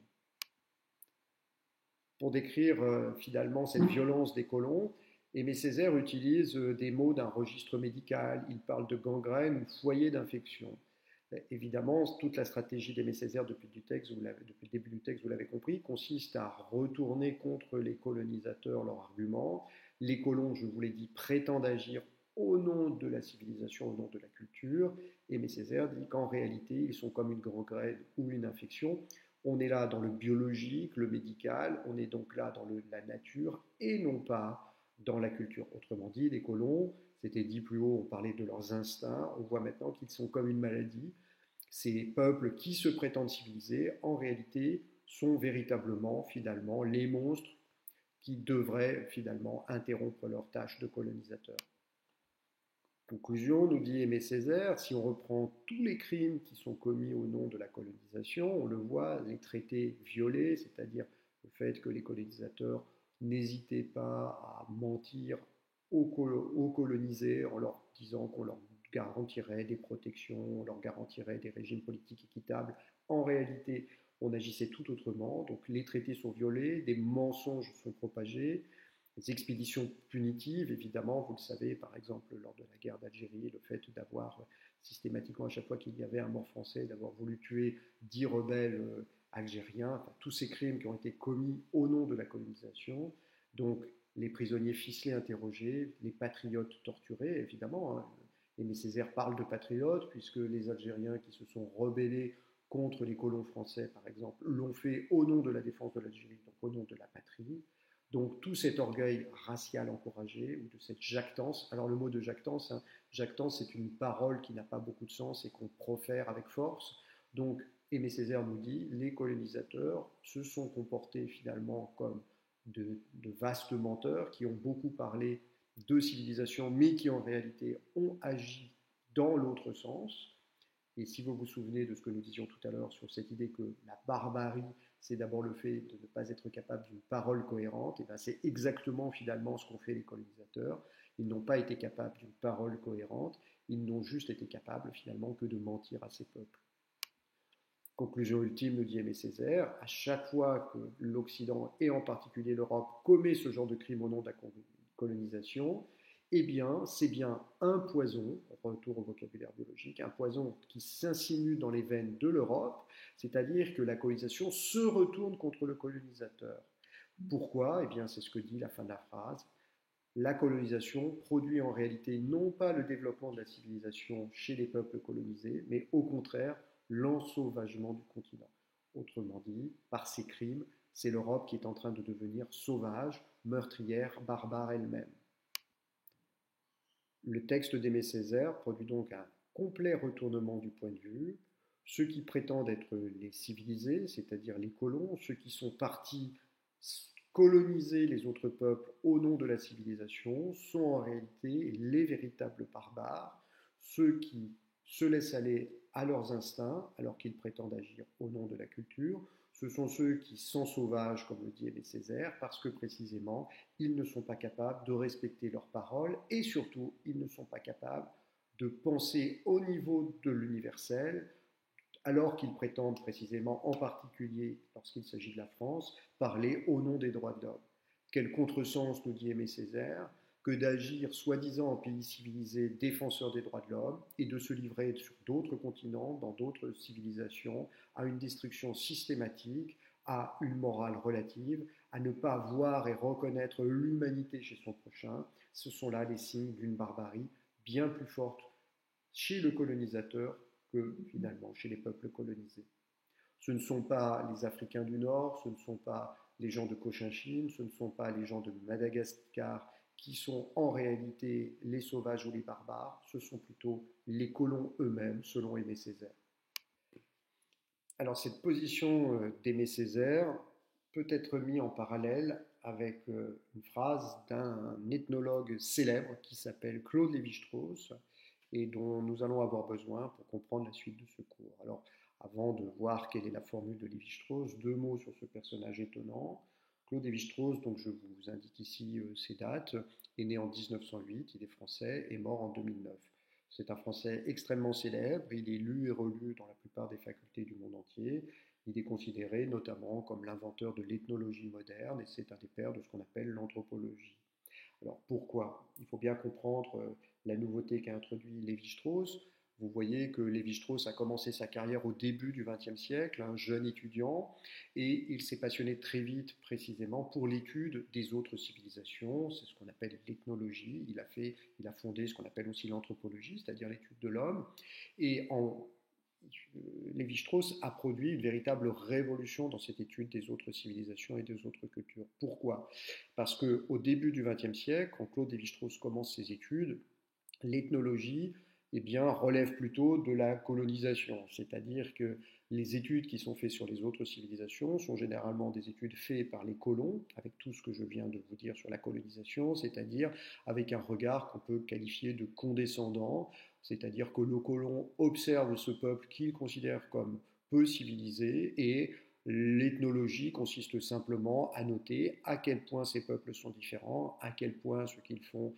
Pour décrire finalement cette violence des colons, Aimé Césaire utilise des mots d'un registre médical. Il parle de gangrène ou foyer d'infection. Évidemment, toute la stratégie d'Aimé Césaire depuis le début du texte, vous l'avez compris, consiste à retourner contre les colonisateurs leurs arguments. Les colons, je vous l'ai dit, prétendent agir au nom de la civilisation, au nom de la culture. Aimé Césaire dit qu'en réalité, ils sont comme une gangrène ou une infection. On est là dans le biologique, le médical, on est donc là dans la nature et non pas dans la culture. Autrement dit, les colons, c'était dit plus haut, on parlait de leurs instincts, on voit maintenant qu'ils sont comme une maladie. Ces peuples qui se prétendent civilisés, en réalité, sont véritablement, finalement, les monstres qui devraient, finalement, interrompre leur tâche de colonisateur. Conclusion, nous dit Aimé Césaire, si on reprend tous les crimes qui sont commis au nom de la colonisation, on le voit, les traités violés, c'est-à-dire le fait que les colonisateurs n'hésitaient pas à mentir aux colonisés en leur disant qu'on leur garantirait des protections, on leur garantirait des régimes politiques équitables. En réalité, on agissait tout autrement. Donc les traités sont violés, des mensonges sont propagés, les expéditions punitives, évidemment, vous le savez, par exemple, lors de la guerre d'Algérie, le fait d'avoir systématiquement, à chaque fois qu'il y avait un mort français, d'avoir voulu tuer 10 rebelles algériens, enfin, tous ces crimes qui ont été commis au nom de la colonisation. Donc, les prisonniers ficelés interrogés, les patriotes torturés, évidemment. Hein. Aimé Césaire parle de patriotes, puisque les Algériens qui se sont rebellés contre les colons français, par exemple, l'ont fait au nom de la défense de l'Algérie, donc au nom de la patrie. Donc tout cet orgueil racial encouragé, ou de cette jactance, alors le mot de jactance, hein, jactance c'est une parole qui n'a pas beaucoup de sens et qu'on profère avec force. Donc Aimé Césaire nous dit, les colonisateurs se sont comportés finalement comme de vastes menteurs qui ont beaucoup parlé de civilisation, mais qui en réalité ont agi dans l'autre sens. Et si vous vous souvenez de ce que nous disions tout à l'heure sur cette idée que la barbarie, c'est d'abord le fait de ne pas être capable d'une parole cohérente, et bien c'est exactement finalement ce qu'ont fait les colonisateurs. Ils n'ont pas été capables d'une parole cohérente, ils n'ont juste été capables finalement que de mentir à ces peuples. Conclusion ultime, nous dit Aimé Césaire, à chaque fois que l'Occident, et en particulier l'Europe, commet ce genre de crime au nom de la colonisation, eh bien, c'est bien un poison, retour au vocabulaire biologique, un poison qui s'insinue dans les veines de l'Europe, c'est-à-dire que la colonisation se retourne contre le colonisateur. Pourquoi? Eh bien, c'est ce que dit la fin de la phrase. La colonisation produit en réalité non pas le développement de la civilisation chez les peuples colonisés, mais au contraire l'ensauvagement du continent. Autrement dit, par ces crimes, c'est l'Europe qui est en train de devenir sauvage, meurtrière, barbare elle-même. Le texte d'Aimé Césaire produit donc un complet retournement du point de vue. Ceux qui prétendent être les civilisés, c'est-à-dire les colons, ceux qui sont partis coloniser les autres peuples au nom de la civilisation, sont en réalité les véritables barbares, ceux qui se laissent aller à leurs instincts alors qu'ils prétendent agir au nom de la culture. Ce sont ceux qui sont sauvages, comme le dit Aimé Césaire, parce que précisément, ils ne sont pas capables de respecter leurs paroles et surtout, ils ne sont pas capables de penser au niveau de l'universel, alors qu'ils prétendent précisément, en particulier lorsqu'il s'agit de la France, parler au nom des droits de l'homme. Quel contresens, nous dit Aimé Césaire, que d'agir soi-disant en pays civilisé défenseur des droits de l'homme et de se livrer sur d'autres continents, dans d'autres civilisations, à une destruction systématique, à une morale relative, à ne pas voir et reconnaître l'humanité chez son prochain. Ce sont là les signes d'une barbarie bien plus forte chez le colonisateur que finalement chez les peuples colonisés. Ce ne sont pas les Africains du Nord, ce ne sont pas les gens de Cochinchine, ce ne sont pas les gens de Madagascar qui sont en réalité les sauvages ou les barbares, ce sont plutôt les colons eux-mêmes, selon Aimé Césaire. Alors cette position d'Aimé Césaire peut être mise en parallèle avec une phrase d'un ethnologue célèbre qui s'appelle Claude Lévi-Strauss et dont nous allons avoir besoin pour comprendre la suite de ce cours. Alors, avant de voir quelle est la formule de Lévi-Strauss, deux mots sur ce personnage étonnant. Claude Lévi-Strauss, donc je vous indique ici ses dates, est né en 1908, il est français, et mort en 2009. C'est un Français extrêmement célèbre, il est lu et relu dans la plupart des facultés du monde entier. Il est considéré notamment comme l'inventeur de l'ethnologie moderne et c'est un des pères de ce qu'on appelle l'anthropologie. Alors pourquoi? Il faut bien comprendre la nouveauté qu'a introduit Lévi-Strauss. Vous voyez que Lévi-Strauss a commencé sa carrière au début du XXe siècle, un jeune étudiant, et il s'est passionné très vite précisément pour l'étude des autres civilisations, c'est ce qu'on appelle l'ethnologie. Il a fondé ce qu'on appelle aussi l'anthropologie, c'est-à-dire l'étude de l'homme, et Lévi-Strauss a produit une véritable révolution dans cette étude des autres civilisations et des autres cultures. Pourquoi? Parce qu'au début du XXe siècle, quand Claude Lévi-Strauss commence ses études, l'ethnologie relève plutôt de la colonisation, c'est-à-dire que les études qui sont faites sur les autres civilisations sont généralement des études faites par les colons, avec tout ce que je viens de vous dire sur la colonisation, c'est-à-dire avec un regard qu'on peut qualifier de condescendant, c'est-à-dire que le colon observe ce peuple qu'il considère comme peu civilisé et L'ethnologie consiste simplement à noter à quel point ces peuples sont différents, à quel point ce qu'ils font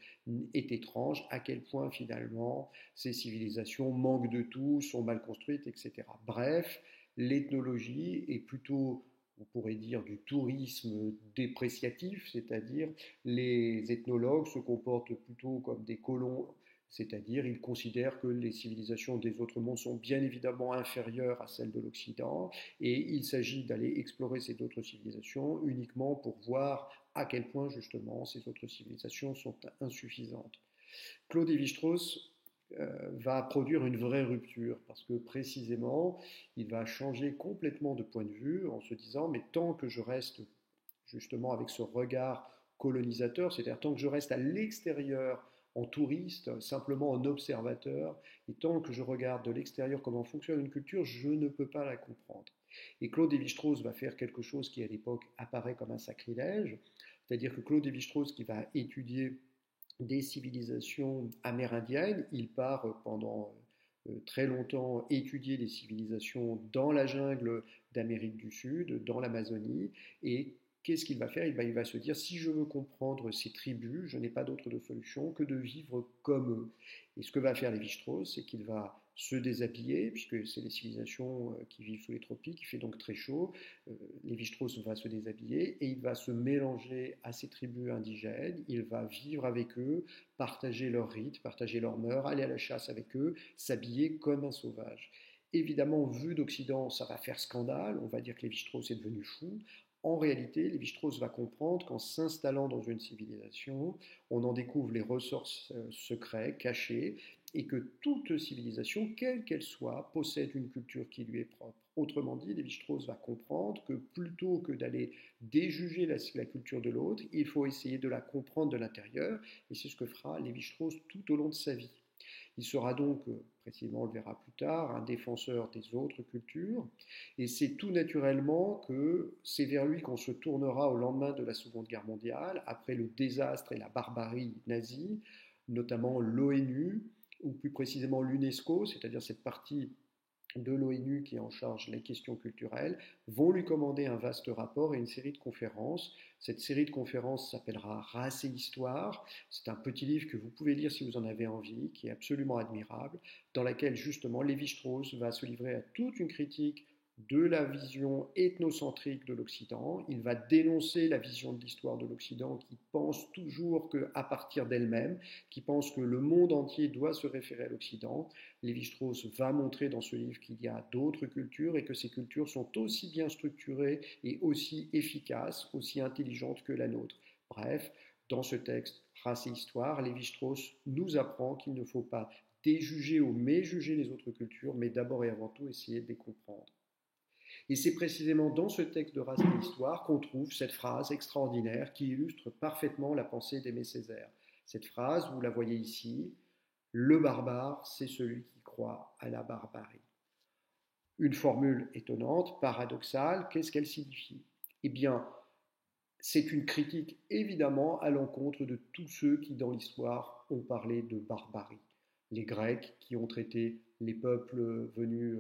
est étrange, à quel point finalement ces civilisations manquent de tout, sont mal construites, etc. Bref, l'ethnologie est plutôt, on pourrait dire, du tourisme dépréciatif, c'est-à-dire les ethnologues se comportent plutôt comme des colons, c'est-à-dire ils considèrent que les civilisations des autres mondes sont bien évidemment inférieures à celles de l'Occident, et il s'agit d'aller explorer ces autres civilisations uniquement pour voir à quel point justement ces autres civilisations sont insuffisantes. Claude Lévi-Strauss va produire une vraie rupture parce que précisément il va changer complètement de point de vue en se disant mais tant que je reste justement avec ce regard colonisateur, c'est-à-dire tant que je reste à l'extérieur en touriste, simplement en observateur, et tant que je regarde de l'extérieur comment fonctionne une culture, je ne peux pas la comprendre. Et Claude Lévi-Strauss va faire quelque chose qui à l'époque apparaît comme un sacrilège, c'est-à-dire que Claude Lévi-Strauss qui va étudier des civilisations amérindiennes, il part pendant très longtemps étudier des civilisations dans la jungle d'Amérique du Sud, dans l'Amazonie, et qu'est-ce qu'il va faire? Il va se dire, si je veux comprendre ces tribus, je n'ai pas d'autre de solution que de vivre comme eux. Et ce que va faire Lévi-Strauss, c'est qu'il va se déshabiller, puisque c'est les civilisations qui vivent sous les tropiques, il fait donc très chaud. Lévi-Strauss va se déshabiller et il va se mélanger à ces tribus indigènes, il va vivre avec eux, partager leurs rites, partager leurs mœurs, aller à la chasse avec eux, s'habiller comme un sauvage. Évidemment, vu d'Occident, ça va faire scandale, on va dire que Lévi-Strauss est devenu fou. En réalité, Lévi-Strauss va comprendre qu'en s'installant dans une civilisation, on en découvre les ressorts secrets, cachés, et que toute civilisation, quelle qu'elle soit, possède une culture qui lui est propre. Autrement dit, Lévi-Strauss va comprendre que plutôt que d'aller déjuger la culture de l'autre, il faut essayer de la comprendre de l'intérieur, et c'est ce que fera Lévi-Strauss tout au long de sa vie. Il sera donc, précisément on le verra plus tard, un défenseur des autres cultures, et c'est tout naturellement que c'est vers lui qu'on se tournera au lendemain de la Seconde Guerre mondiale, après le désastre et la barbarie nazie, notamment l'ONU, ou plus précisément l'UNESCO, c'est-à-dire cette partie de l'ONU qui est en charge des questions culturelles, vont lui commander un vaste rapport et une série de conférences. Cette série de conférences s'appellera Race et Histoire. C'est un petit livre que vous pouvez lire si vous en avez envie, qui est absolument admirable, dans laquelle justement Lévi-Strauss va se livrer à toute une critique de la vision ethnocentrique de l'Occident. Il va dénoncer la vision de l'histoire de l'Occident qui pense toujours qu'à partir d'elle-même, qui pense que le monde entier doit se référer à l'Occident. Lévi-Strauss va montrer dans ce livre qu'il y a d'autres cultures et que ces cultures sont aussi bien structurées et aussi efficaces, aussi intelligentes que la nôtre. Bref, dans ce texte Race et Histoire, Lévi-Strauss nous apprend qu'il ne faut pas déjuger ou méjuger les autres cultures, mais d'abord et avant tout essayer de les comprendre. Et c'est précisément dans ce texte de Race et Histoire qu'on trouve cette phrase extraordinaire qui illustre parfaitement la pensée d'Aimé Césaire. Cette phrase, vous la voyez ici, le barbare, c'est celui qui croit à la barbarie. Une formule étonnante, paradoxale, qu'est-ce qu'elle signifie? Eh bien, c'est une critique évidemment à l'encontre de tous ceux qui dans l'histoire ont parlé de barbarie. Les Grecs qui ont traité les peuples venus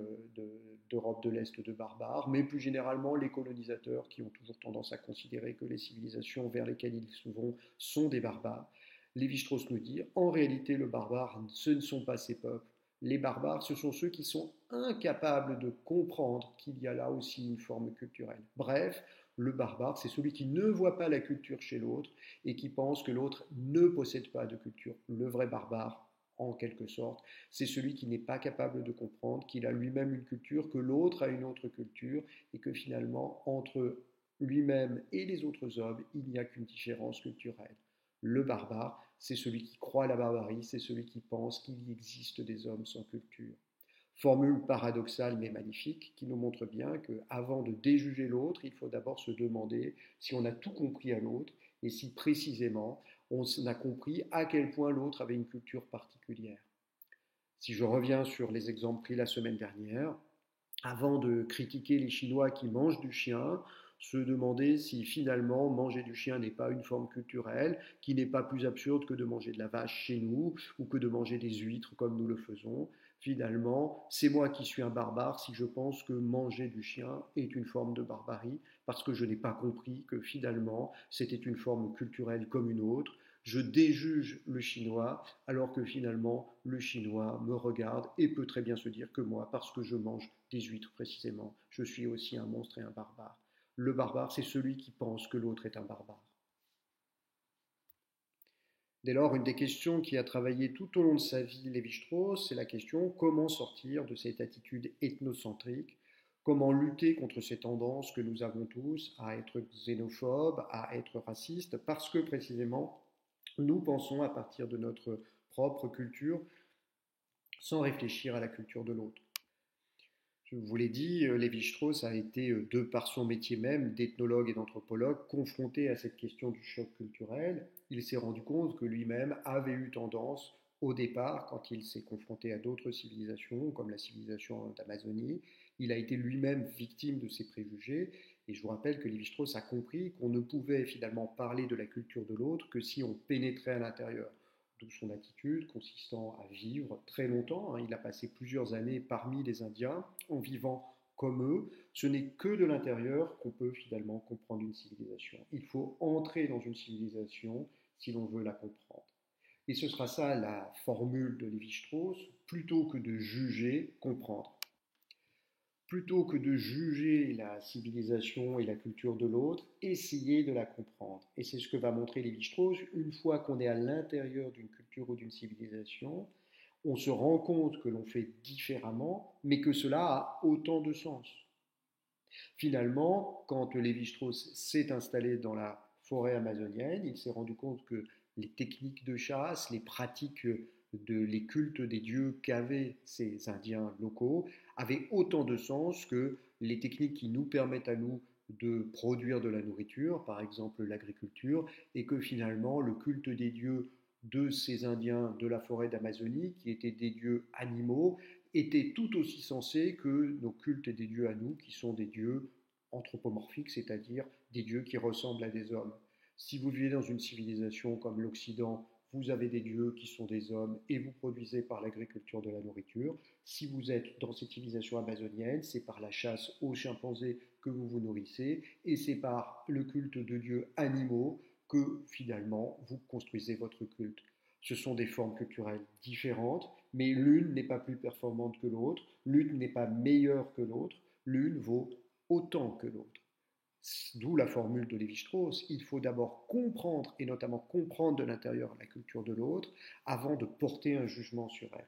d'Europe de l'Est de barbares, mais plus généralement les colonisateurs qui ont toujours tendance à considérer que les civilisations vers lesquelles ils vont sont des barbares. Lévi-Strauss nous dit, en réalité, le barbare, ce ne sont pas ces peuples. Les barbares, ce sont ceux qui sont incapables de comprendre qu'il y a là aussi une forme culturelle. Bref, le barbare, c'est celui qui ne voit pas la culture chez l'autre et qui pense que l'autre ne possède pas de culture. Le vrai barbare, en quelque sorte, c'est celui qui n'est pas capable de comprendre qu'il a lui-même une culture, que l'autre a une autre culture et que finalement, entre lui-même et les autres hommes, il n'y a qu'une différence culturelle. Le barbare, c'est celui qui croit à la barbarie, c'est celui qui pense qu'il y existe des hommes sans culture. Formule paradoxale mais magnifique qui nous montre bien qu'avant de déjuger l'autre, il faut d'abord se demander si on a tout compris à l'autre et si précisément on a compris à quel point l'autre avait une culture particulière. Si je reviens sur les exemples pris la semaine dernière, avant de critiquer les Chinois qui mangent du chien, se demander si finalement manger du chien n'est pas une forme culturelle, qui n'est pas plus absurde que de manger de la vache chez nous ou que de manger des huîtres comme nous le faisons. finalement, c'est moi qui suis un barbare si je pense que manger du chien est une forme de barbarie, parce que je n'ai pas compris que finalement, c'était une forme culturelle comme une autre. Je déjuge le chinois, alors que finalement, le chinois me regarde et peut très bien se dire que moi, parce que je mange des huîtres précisément, je suis aussi un monstre et un barbare. Le barbare, c'est celui qui pense que l'autre est un barbare. Dès lors, une des questions qui a travaillé tout au long de sa vie Lévi-Strauss, c'est la question comment sortir de cette attitude ethnocentrique, comment lutter contre ces tendances que nous avons tous à être xénophobes, à être racistes, parce que précisément, nous pensons à partir de notre propre culture sans réfléchir à la culture de l'autre. Je vous l'ai dit, Lévi-Strauss a été, de par son métier même d'ethnologue et d'anthropologue, confronté à cette question du choc culturel. Il s'est rendu compte que lui-même avait eu tendance, au départ, quand il s'est confronté à d'autres civilisations, comme la civilisation d'Amazonie, il a été lui-même victime de ces préjugés. Et je vous rappelle que Lévi-Strauss a compris qu'on ne pouvait finalement parler de la culture de l'autre que si on pénétrait à l'intérieur. D'où son attitude consistant à vivre très longtemps. Il a passé plusieurs années parmi les Indiens en vivant comme eux. Ce n'est que de l'intérieur qu'on peut finalement comprendre une civilisation. Il faut entrer dans une civilisation si l'on veut la comprendre. Et ce sera ça la formule de Lévi-Strauss, plutôt que de juger, comprendre. Plutôt que de juger la civilisation et la culture de l'autre, essayez de la comprendre. Et c'est ce que va montrer Lévi-Strauss. Une fois qu'on est à l'intérieur d'une culture ou d'une civilisation, on se rend compte que l'on fait différemment, mais que cela a autant de sens. Finalement, quand Lévi-Strauss s'est installé dans la forêt amazonienne, il s'est rendu compte que les techniques de chasse, les pratiques les cultes des dieux qu'avaient ces Indiens locaux avaient autant de sens que les techniques qui nous permettent à nous de produire de la nourriture, par exemple l'agriculture, et que finalement le culte des dieux de ces Indiens de la forêt d'Amazonie, qui étaient des dieux animaux, était tout aussi sensé que nos cultes des dieux à nous, qui sont des dieux anthropomorphiques, c'est-à-dire des dieux qui ressemblent à des hommes. Si vous vivez dans une civilisation comme l'Occident, vous avez des dieux qui sont des hommes et vous produisez par l'agriculture de la nourriture. Si vous êtes dans cette civilisation amazonienne, c'est par la chasse aux chimpanzés que vous vous nourrissez et c'est par le culte de dieux animaux que finalement vous construisez votre culte. Ce sont des formes culturelles différentes, mais l'une n'est pas plus performante que l'autre, l'une n'est pas meilleure que l'autre, l'une vaut autant que l'autre. D'où la formule de Lévi-Strauss, il faut d'abord comprendre, et notamment comprendre de l'intérieur la culture de l'autre, avant de porter un jugement sur elle.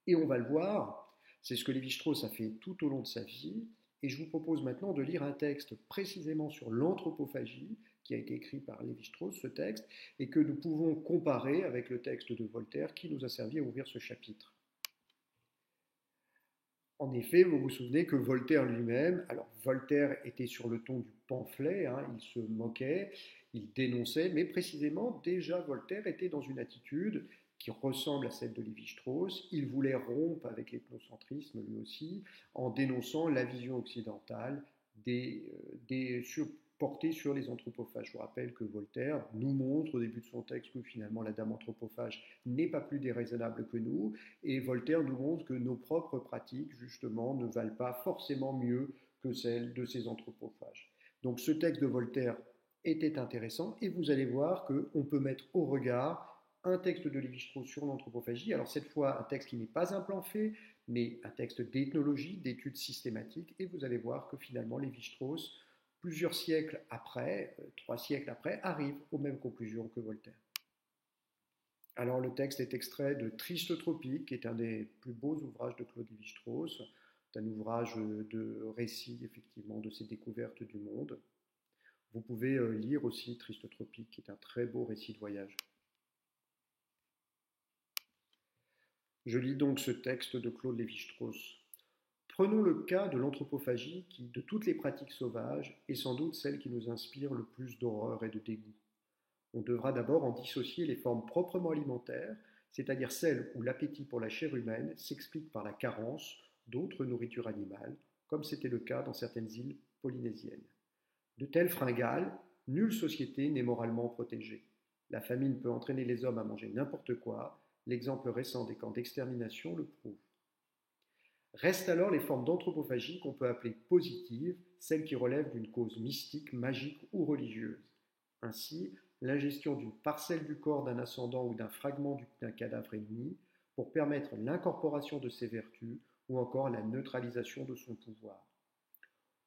Et on va le voir, c'est ce que Lévi-Strauss a fait tout au long de sa vie, et je vous propose maintenant de lire un texte précisément sur l'anthropophagie, qui a été écrit par Lévi-Strauss, ce texte, et que nous pouvons comparer avec le texte de Voltaire qui nous a servi à ouvrir ce chapitre. En effet, vous vous souvenez que Voltaire lui-même, alors Voltaire était sur le ton du pamphlet, il se moquait, il dénonçait, mais précisément déjà Voltaire était dans une attitude qui ressemble à celle de Lévi-Strauss. Il voulait rompre avec l'ethnocentrisme lui aussi, en dénonçant la vision occidentale portée sur les anthropophages. Je vous rappelle que Voltaire nous montre au début de son texte que finalement la dame anthropophage n'est pas plus déraisonnable que nous, et Voltaire nous montre que nos propres pratiques, justement, ne valent pas forcément mieux que celles de ces anthropophages. Donc ce texte de Voltaire était intéressant, et vous allez voir qu'on peut mettre au regard un texte de Lévi-Strauss sur l'anthropophagie, alors cette fois un texte qui n'est pas un plan fait, mais un texte d'ethnologie, d'études systématiques, et vous allez voir que finalement Lévi-Strauss, plusieurs siècles après, 3 siècles après, arrive aux mêmes conclusions que Voltaire. Alors le texte est extrait de Triste Tropique, qui est un des plus beaux ouvrages de Claude Lévi-Strauss. C'est un ouvrage de récit, effectivement, de ses découvertes du monde. Vous pouvez lire aussi Triste Tropique, qui est un très beau récit de voyage. Je lis donc ce texte de Claude Lévi-Strauss. Prenons le cas de l'anthropophagie qui, de toutes les pratiques sauvages, est sans doute celle qui nous inspire le plus d'horreur et de dégoût. On devra d'abord en dissocier les formes proprement alimentaires, c'est-à-dire celles où l'appétit pour la chair humaine s'explique par la carence d'autres nourritures animales, comme c'était le cas dans certaines îles polynésiennes. De telles fringales, nulle société n'est moralement protégée. La famine peut entraîner les hommes à manger n'importe quoi, L'exemple récent des camps d'extermination le prouve. Restent alors les formes d'anthropophagie qu'on peut appeler positives, celles qui relèvent d'une cause mystique, magique ou religieuse. Ainsi, l'ingestion d'une parcelle du corps d'un ascendant ou d'un fragment d'un cadavre ennemi pour permettre l'incorporation de ses vertus ou encore la neutralisation de son pouvoir.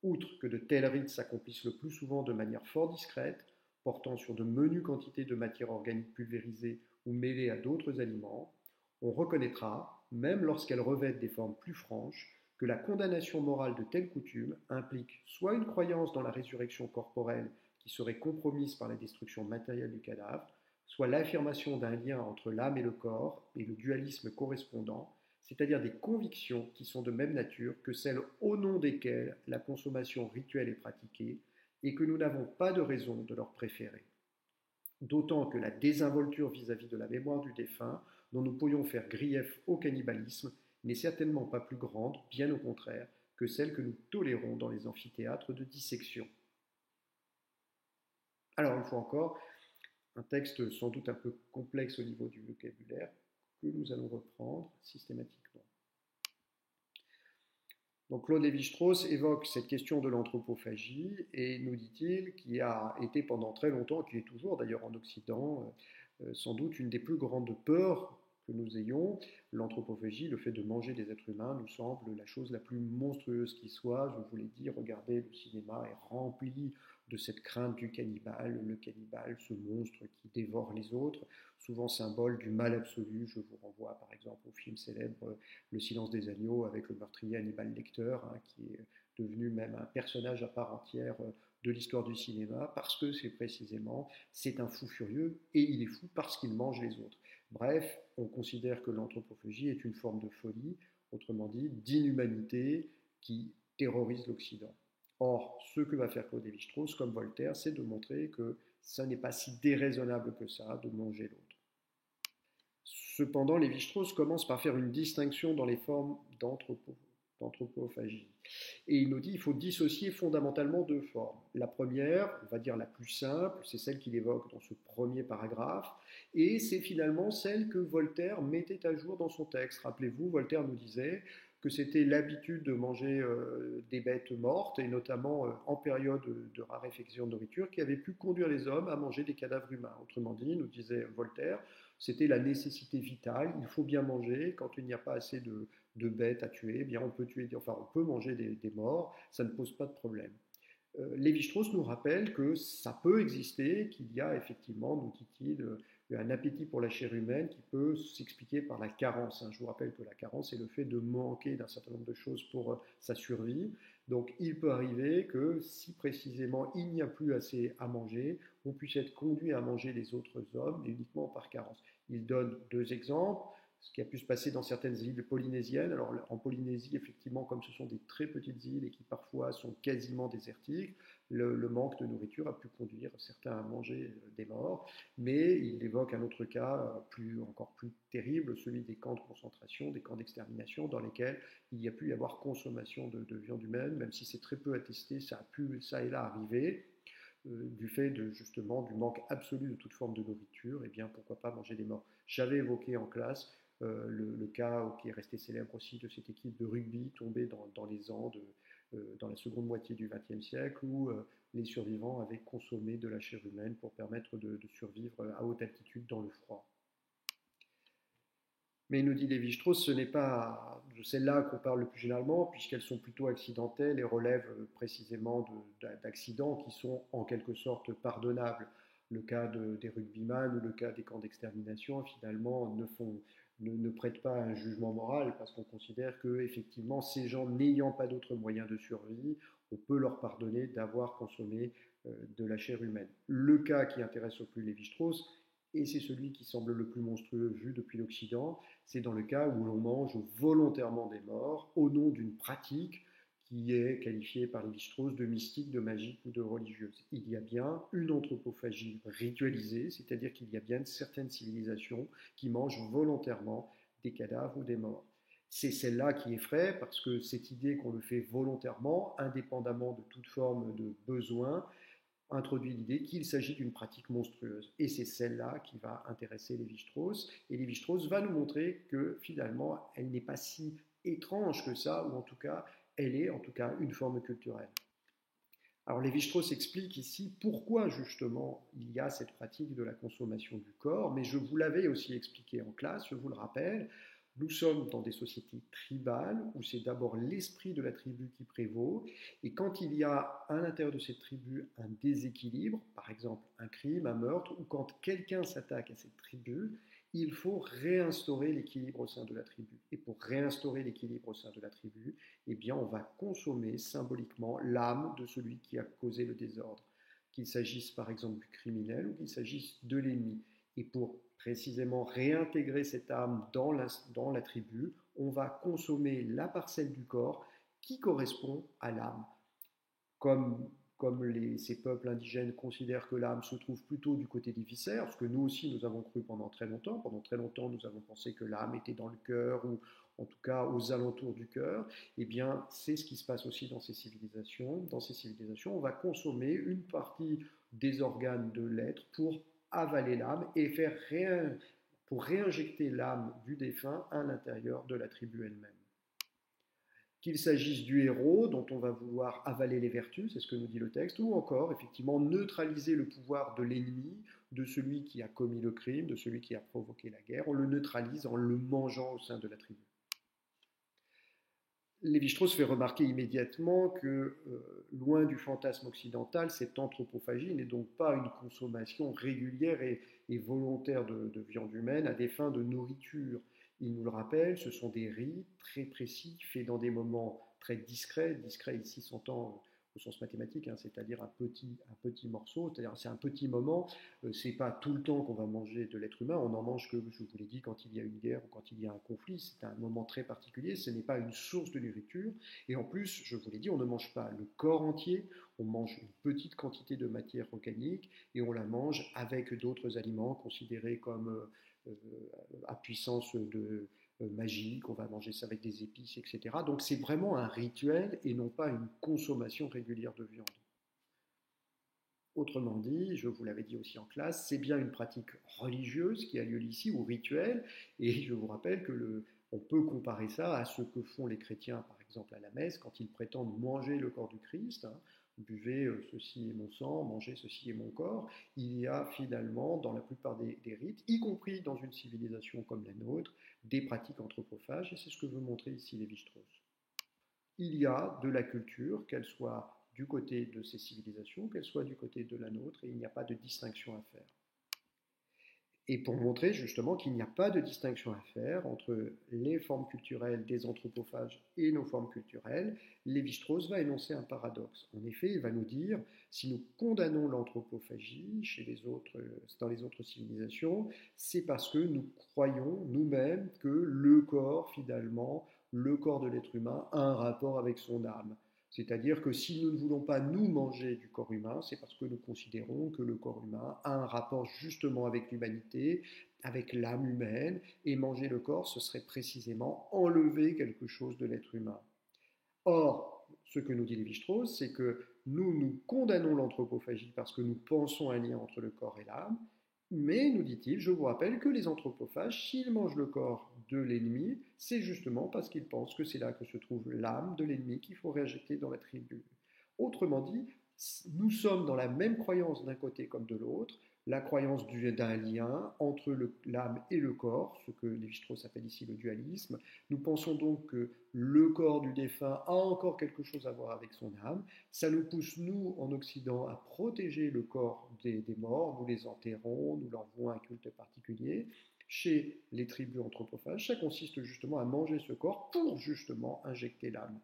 Outre que de tels rites s'accomplissent le plus souvent de manière fort discrète, portant sur de menues quantités de matière organique pulvérisée ou mêlée à d'autres aliments, on reconnaîtra, même lorsqu'elles revêtent des formes plus franches, que la condamnation morale de telles coutumes implique soit une croyance dans la résurrection corporelle qui serait compromise par la destruction matérielle du cadavre, soit l'affirmation d'un lien entre l'âme et le corps et le dualisme correspondant, c'est-à-dire des convictions qui sont de même nature que celles au nom desquelles la consommation rituelle est pratiquée et que nous n'avons pas de raison de leur préférer. D'autant que la désinvolture vis-à-vis de la mémoire du défunt, dont nous pourrions faire grief au cannibalisme, n'est certainement pas plus grande, bien au contraire, que celle que nous tolérons dans les amphithéâtres de dissection. Alors, une fois encore, un texte sans doute un peu complexe au niveau du vocabulaire, que nous allons reprendre systématiquement. Donc Claude Lévi-Strauss évoque cette question de l'anthropophagie et nous dit-il qui a été pendant très longtemps, qui est toujours d'ailleurs en Occident, sans doute une des plus grandes peurs que nous ayons. L'anthropophagie, le fait de manger des êtres humains, nous semble la chose la plus monstrueuse qui soit. Je vous l'ai dit, regardez, le cinéma est rempli de cette crainte du cannibale, le cannibale, ce monstre qui dévore les autres, souvent symbole du mal absolu. Je vous renvoie par exemple au film célèbre Le silence des agneaux avec le meurtrier Hannibal Lecter, qui est devenu même un personnage à part entière de l'histoire du cinéma, parce que c'est un fou furieux, et il est fou parce qu'il mange les autres. Bref, on considère que l'anthropophagie est une forme de folie, autrement dit, d'inhumanité qui terrorise l'Occident. Or, ce que va faire Claude Lévi-Strauss, comme Voltaire, c'est de montrer que ça n'est pas si déraisonnable que ça de manger l'autre. Cependant, Lévi-Strauss commence par faire une distinction dans les formes d'anthropophagie. Et il nous dit qu'il faut dissocier fondamentalement deux formes. La première, on va dire la plus simple, c'est celle qu'il évoque dans ce premier paragraphe, et c'est finalement celle que Voltaire mettait à jour dans son texte. Rappelez-vous, Voltaire nous disait que c'était l'habitude de manger des bêtes mortes, et notamment en période de raréfaction de nourriture, qui avait pu conduire les hommes à manger des cadavres humains. Autrement dit, nous disait Voltaire, c'était la nécessité vitale, il faut bien manger, quand il n'y a pas assez de bêtes à tuer, eh bien on peut manger des morts, ça ne pose pas de problème. Lévi-Strauss nous rappelle que ça peut exister, qu'il y a effectivement, nous dit-il, un appétit pour la chair humaine qui peut s'expliquer par la carence. Je vous rappelle que la carence, c'est le fait de manquer d'un certain nombre de choses pour sa survie. Donc il peut arriver que si précisément il n'y a plus assez à manger, on puisse être conduit à manger les autres hommes, mais uniquement par carence. Il donne deux exemples. Ce qui a pu se passer dans certaines îles polynésiennes. Alors en Polynésie, effectivement, comme ce sont des très petites îles et qui parfois sont quasiment désertiques, le manque de nourriture a pu conduire certains à manger des morts. Mais il évoque un autre cas encore plus terrible, celui des camps de concentration, des camps d'extermination, dans lesquels il y a pu y avoir consommation de viande humaine, même si c'est très peu attesté, ça a pu ça et là arriver. Du fait justement du manque absolu de toute forme de nourriture, et bien pourquoi pas manger des morts. J'avais évoqué en classe le cas qui est resté célèbre aussi de cette équipe de rugby tombée dans les Andes dans la seconde moitié du XXe siècle où les survivants avaient consommé de la chair humaine pour permettre de survivre à haute altitude dans le froid. Mais nous dit Lévi-Strauss, ce n'est pas de celles-là qu'on parle le plus généralement, puisqu'elles sont plutôt accidentelles et relèvent précisément d'accidents qui sont en quelque sorte pardonnables. Le cas des rugbyman ou le cas des camps d'extermination, finalement, ne prêtent pas un jugement moral, parce qu'on considère que, effectivement, ces gens n'ayant pas d'autres moyens de survie, on peut leur pardonner d'avoir consommé de la chair humaine. Le cas qui intéresse au plus Lévi-Strauss, et c'est celui qui semble le plus monstrueux vu depuis l'Occident, c'est dans le cas où l'on mange volontairement des morts au nom d'une pratique qui est qualifiée par Lévi-Strauss de mystique, de magique ou de religieuse. Il y a bien une anthropophagie ritualisée, c'est-à-dire qu'il y a bien certaines civilisations qui mangent volontairement des cadavres ou des morts. C'est celle-là qui effraie parce que cette idée qu'on le fait volontairement, indépendamment de toute forme de besoin, introduit l'idée qu'il s'agit d'une pratique monstrueuse. Et c'est celle-là qui va intéresser Lévi-Strauss. Et Lévi-Strauss va nous montrer que finalement, elle n'est pas si étrange que ça, ou en tout cas, elle est en tout cas une forme culturelle. Alors Lévi-Strauss explique ici pourquoi justement il y a cette pratique de la consommation du corps, mais je vous l'avais aussi expliqué en classe, je vous le rappelle, nous sommes dans des sociétés tribales où c'est d'abord l'esprit de la tribu qui prévaut, et quand il y a à l'intérieur de cette tribu un déséquilibre, par exemple un crime, un meurtre, ou quand quelqu'un s'attaque à cette tribu, il faut réinstaurer l'équilibre au sein de la tribu. Et pour réinstaurer l'équilibre au sein de la tribu, eh bien, on va consommer symboliquement l'âme de celui qui a causé le désordre, qu'il s'agisse par exemple du criminel ou qu'il s'agisse de l'ennemi. Et pour précisément réintégrer cette âme dans la tribu, on va consommer la parcelle du corps qui correspond à l'âme. Comme ces peuples indigènes considèrent que l'âme se trouve plutôt du côté des viscères, ce que nous aussi nous avons cru pendant très longtemps. Pendant très longtemps, nous avons pensé que l'âme était dans le cœur ou en tout cas aux alentours du cœur. Eh bien, c'est ce qui se passe aussi dans ces civilisations. Dans ces civilisations, on va consommer une partie des organes de l'être pour avaler l'âme et pour réinjecter l'âme du défunt à l'intérieur de la tribu elle-même. Qu'il s'agisse du héros dont on va vouloir avaler les vertus, c'est ce que nous dit le texte, ou encore effectivement neutraliser le pouvoir de l'ennemi, de celui qui a commis le crime, de celui qui a provoqué la guerre, on le neutralise en le mangeant au sein de la tribu. Lévi-Strauss fait remarquer immédiatement que, loin du fantasme occidental, cette anthropophagie n'est donc pas une consommation régulière et volontaire de viande humaine à des fins de nourriture. Il nous le rappelle, ce sont des rites très précis, faits dans des moments très discrets. Discret ici s'entend au sens mathématique, hein, c'est-à-dire un petit morceau, c'est-à-dire c'est un petit moment. C'est pas tout le temps qu'on va manger de l'être humain, on en mange que, je vous l'ai dit, quand il y a une guerre ou quand il y a un conflit. C'est un moment très particulier, ce n'est pas une source de nourriture. Et en plus, je vous l'ai dit, on ne mange pas le corps entier, on mange une petite quantité de matière organique et on la mange avec d'autres aliments considérés comme à puissance de magique, on va manger ça avec des épices, etc. Donc c'est vraiment un rituel et non pas une consommation régulière de viande. Autrement dit, je vous l'avais dit aussi en classe, c'est bien une pratique religieuse qui a lieu ici, ou rituelle, et je vous rappelle que on peut comparer ça à ce que font les chrétiens, par exemple à la messe, quand ils prétendent manger le corps du Christ, hein, buvez ceci est mon sang, mangez ceci est mon corps. Il y a finalement, dans la plupart des rites, y compris dans une civilisation comme la nôtre, des pratiques anthropophages, et c'est ce que veut montrer ici Lévi-Strauss. Il y a de la culture, qu'elle soit du côté de ces civilisations, qu'elle soit du côté de la nôtre, et il n'y a pas de distinction à faire. Et pour montrer justement qu'il n'y a pas de distinction à faire entre les formes culturelles des anthropophages et nos formes culturelles, Lévi-Strauss va énoncer un paradoxe. En effet, il va nous dire, si nous condamnons l'anthropophagie dans les autres civilisations, c'est parce que nous croyons nous-mêmes que le corps, finalement, le corps de l'être humain a un rapport avec son âme. C'est-à-dire que si nous ne voulons pas nous manger du corps humain, c'est parce que nous considérons que le corps humain a un rapport justement avec l'humanité, avec l'âme humaine, et manger le corps, ce serait précisément enlever quelque chose de l'être humain. Or, ce que nous dit Lévi-Strauss, c'est que nous condamnons l'anthropophagie parce que nous pensons à un lien entre le corps et l'âme, mais, nous dit-il, je vous rappelle que les anthropophages, s'ils mangent le corps de l'ennemi, c'est justement parce qu'ils pensent que c'est là que se trouve l'âme de l'ennemi qu'il faut réinjecter dans la tribu. Autrement dit, nous sommes dans la même croyance d'un côté comme de l'autre, la croyance d'un lien entre l'âme et le corps, ce que Lévi-Strauss appelle ici le dualisme. Nous pensons donc que le corps du défunt a encore quelque chose à voir avec son âme. Ça nous pousse, nous, en Occident, à protéger le corps des morts. Nous les enterrons, nous leur vouons un culte particulier. Chez les tribus anthropophages, ça consiste justement à manger ce corps pour justement injecter l'âme.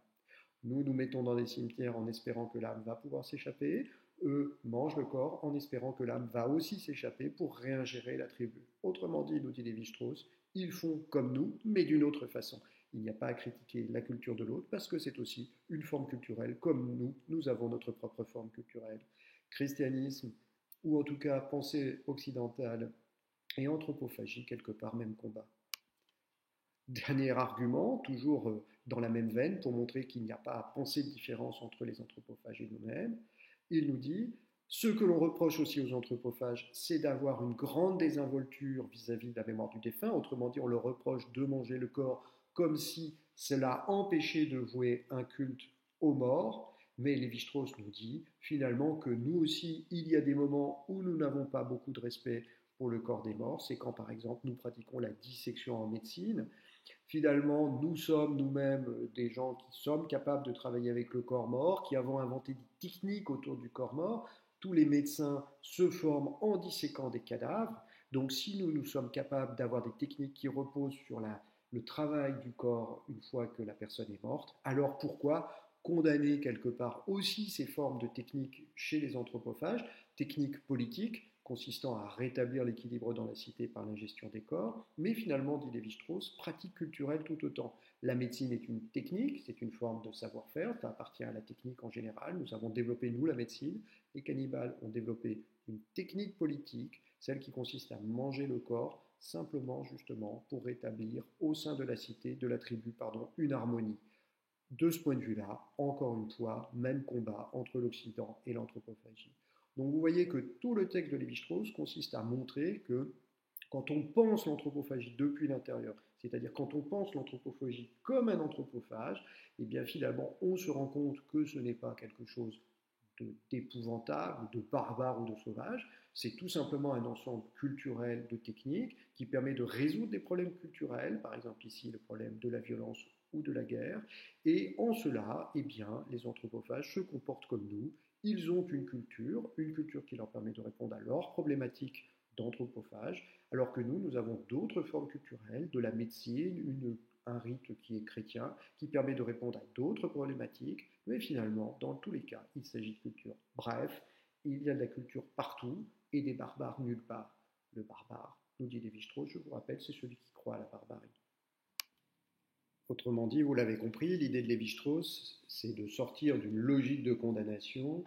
Nous nous mettons dans des cimetières en espérant que l'âme va pouvoir s'échapper. Eux mangent le corps en espérant que l'âme va aussi s'échapper pour réingérer la tribu. Autrement dit, nous dit Lévi-Strauss, ils font comme nous, mais d'une autre façon. Il n'y a pas à critiquer la culture de l'autre parce que c'est aussi une forme culturelle, comme nous avons notre propre forme culturelle. Christianisme, ou en tout cas pensée occidentale et anthropophagie, quelque part même combat. Dernier argument, toujours dans la même veine, pour montrer qu'il n'y a pas à penser de différence entre les anthropophages et nous-mêmes, il nous dit Ce que l'on reproche aussi aux anthropophages, c'est d'avoir une grande désinvolture vis-à-vis de la mémoire du défunt. Autrement dit, on leur reproche de manger le corps comme si cela empêchait de vouer un culte aux morts. Mais Lévi-Strauss nous dit finalement que nous aussi, il y a des moments où nous n'avons pas beaucoup de respect pour le corps des morts. C'est quand, par exemple, nous pratiquons la dissection en médecine. Finalement, nous sommes nous-mêmes des gens qui sommes capables de travailler avec le corps mort, qui avons inventé des techniques autour du corps mort. Tous les médecins se forment en disséquant des cadavres. Donc si nous sommes capables d'avoir des techniques qui reposent sur le travail du corps une fois que la personne est morte, alors pourquoi condamner quelque part aussi ces formes de techniques chez les anthropophages, techniques politiques consistant à rétablir l'équilibre dans la cité par l'ingestion des corps, mais finalement, dit Lévi-Strauss, pratique culturelle tout autant. La médecine est une technique, c'est une forme de savoir-faire, ça appartient à la technique en général. Nous avons développé, nous, la médecine. Les cannibales ont développé une technique politique, celle qui consiste à manger le corps, simplement, justement, pour rétablir au sein de la cité, de la tribu, pardon, une harmonie. De ce point de vue-là, encore une fois, même combat entre l'Occident et l'anthropophagie. Donc vous voyez que tout le texte de Lévi-Strauss consiste à montrer que quand on pense l'anthropophagie depuis l'intérieur, c'est-à-dire quand on pense l'anthropophagie comme un anthropophage, eh bien finalement on se rend compte que ce n'est pas quelque chose d'épouvantable, de barbare ou de sauvage, c'est tout simplement un ensemble culturel de techniques qui permet de résoudre des problèmes culturels, par exemple ici le problème de la violence ou de la guerre, et en cela, eh bien, les anthropophages se comportent comme nous, ils ont une culture qui leur permet de répondre à leurs problématiques d'anthropophages, alors que nous avons d'autres formes culturelles, de la médecine, un rite qui est chrétien, qui permet de répondre à d'autres problématiques, mais finalement, dans tous les cas, il s'agit de culture. Bref, il y a de la culture partout et des barbares nulle part. Le barbare, nous dit Lévi-Strauss, je vous rappelle, c'est celui qui croit à la barbarie. Autrement dit, vous l'avez compris, l'idée de Lévi-Strauss, c'est de sortir d'une logique de condamnation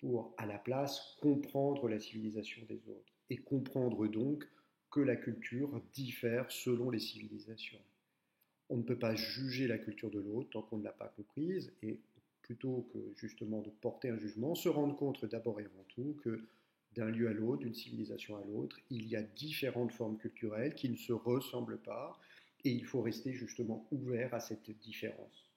pour, à la place, comprendre la civilisation des autres et comprendre donc que la culture diffère selon les civilisations. On ne peut pas juger la culture de l'autre tant qu'on ne l'a pas comprise et plutôt que justement de porter un jugement, se rendre compte d'abord et avant tout que d'un lieu à l'autre, d'une civilisation à l'autre, il y a différentes formes culturelles qui ne se ressemblent pas et il faut rester justement ouvert à cette différence.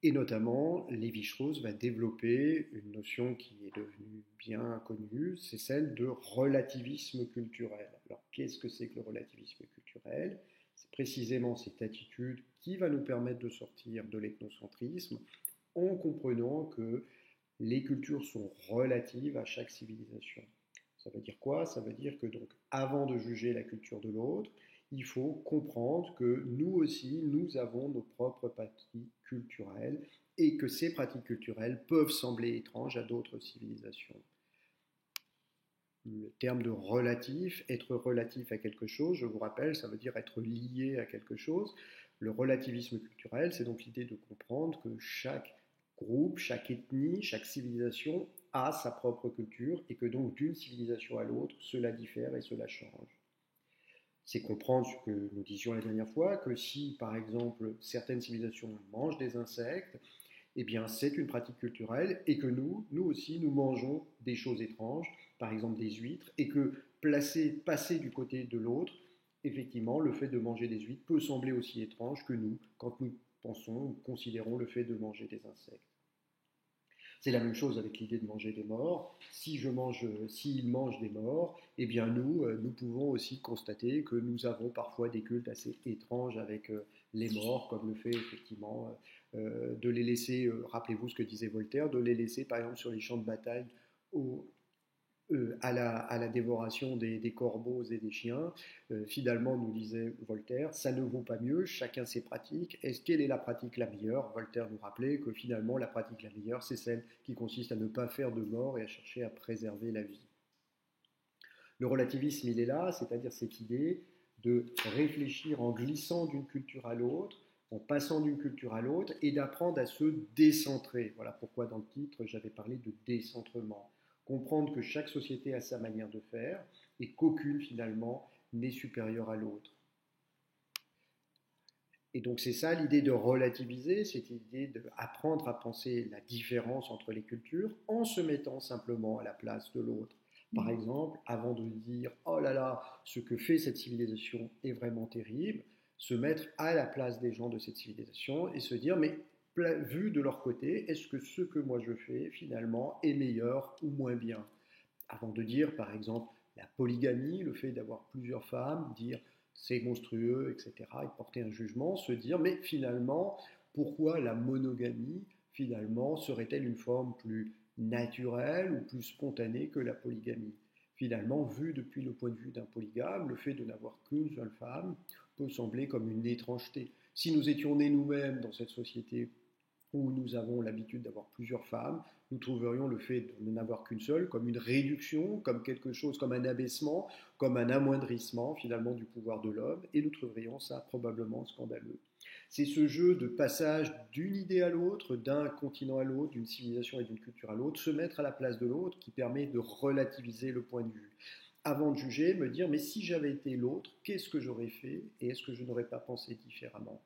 Et notamment, Lévi-Strauss va développer une notion qui est devenue bien connue, c'est celle de relativisme culturel. Alors, qu'est-ce que c'est que le relativisme culturel? C'est précisément cette attitude qui va nous permettre de sortir de l'ethnocentrisme en comprenant que les cultures sont relatives à chaque civilisation. Ça veut dire quoi? Ça veut dire que donc, avant de juger la culture de l'autre, il faut comprendre que nous aussi, nous avons nos propres pratiques culturelles et que ces pratiques culturelles peuvent sembler étranges à d'autres civilisations. Le terme de relatif, être relatif à quelque chose, je vous rappelle, ça veut dire être lié à quelque chose. Le relativisme culturel, c'est donc l'idée de comprendre que chaque groupe, chaque ethnie, chaque civilisation a sa propre culture et que donc d'une civilisation à l'autre, cela diffère et cela change. C'est comprendre ce que nous disions la dernière fois, que si par exemple certaines civilisations mangent des insectes, eh bien c'est une pratique culturelle et que nous aussi, nous mangeons des choses étranges, par exemple des huîtres, et que passer du côté de l'autre, effectivement, le fait de manger des huîtres peut sembler aussi étrange que nous, quand nous pensons ou considérons le fait de manger des insectes. C'est la même chose avec l'idée de manger des morts. S'ils mangent des morts, eh bien nous pouvons aussi constater que nous avons parfois des cultes assez étranges avec les morts, comme le fait effectivement de les laisser, rappelez-vous ce que disait Voltaire, de les laisser par exemple sur les champs de bataille au, à la dévoration des corbeaux et des chiens. Finalement, nous disait Voltaire, ça ne vaut pas mieux, chacun ses pratiques. Quelle est la pratique la meilleure? Voltaire nous rappelait que finalement, la pratique la meilleure, c'est celle qui consiste à ne pas faire de mort et à chercher à préserver la vie. Le relativisme, il est là, c'est-à-dire cette idée de réfléchir en glissant d'une culture à l'autre, en passant d'une culture à l'autre, et d'apprendre à se décentrer. Voilà pourquoi dans le titre, j'avais parlé de décentrement. Comprendre que chaque société a sa manière de faire et qu'aucune, finalement, n'est supérieure à l'autre. Et donc c'est ça l'idée de relativiser, c'est l'idée d'apprendre à penser la différence entre les cultures en se mettant simplement à la place de l'autre. Par exemple, avant de dire oh là là, ce que fait cette civilisation est vraiment terrible, se mettre à la place des gens de cette civilisation et se dire mais vu de leur côté, est-ce que ce que moi je fais finalement est meilleur ou moins bien? Avant de dire par exemple la polygamie, le fait d'avoir plusieurs femmes, dire c'est monstrueux, etc., et porter un jugement, se dire, mais finalement, pourquoi la monogamie, finalement, serait-elle une forme plus naturelle ou plus spontanée que la polygamie? Finalement, vu depuis le point de vue d'un polygame, le fait de n'avoir qu'une seule femme peut sembler comme une étrangeté. Si nous étions nés nous-mêmes dans cette société où nous avons l'habitude d'avoir plusieurs femmes, nous trouverions le fait de n'avoir qu'une seule comme une réduction, comme quelque chose, comme un abaissement, comme un amoindrissement finalement du pouvoir de l'homme, et nous trouverions ça probablement scandaleux. C'est ce jeu de passage d'une idée à l'autre, d'un continent à l'autre, d'une civilisation et d'une culture à l'autre, se mettre à la place de l'autre qui permet de relativiser le point de vue. Avant de juger, me dire, mais si j'avais été l'autre, qu'est-ce que j'aurais fait et est-ce que je n'aurais pas pensé différemment?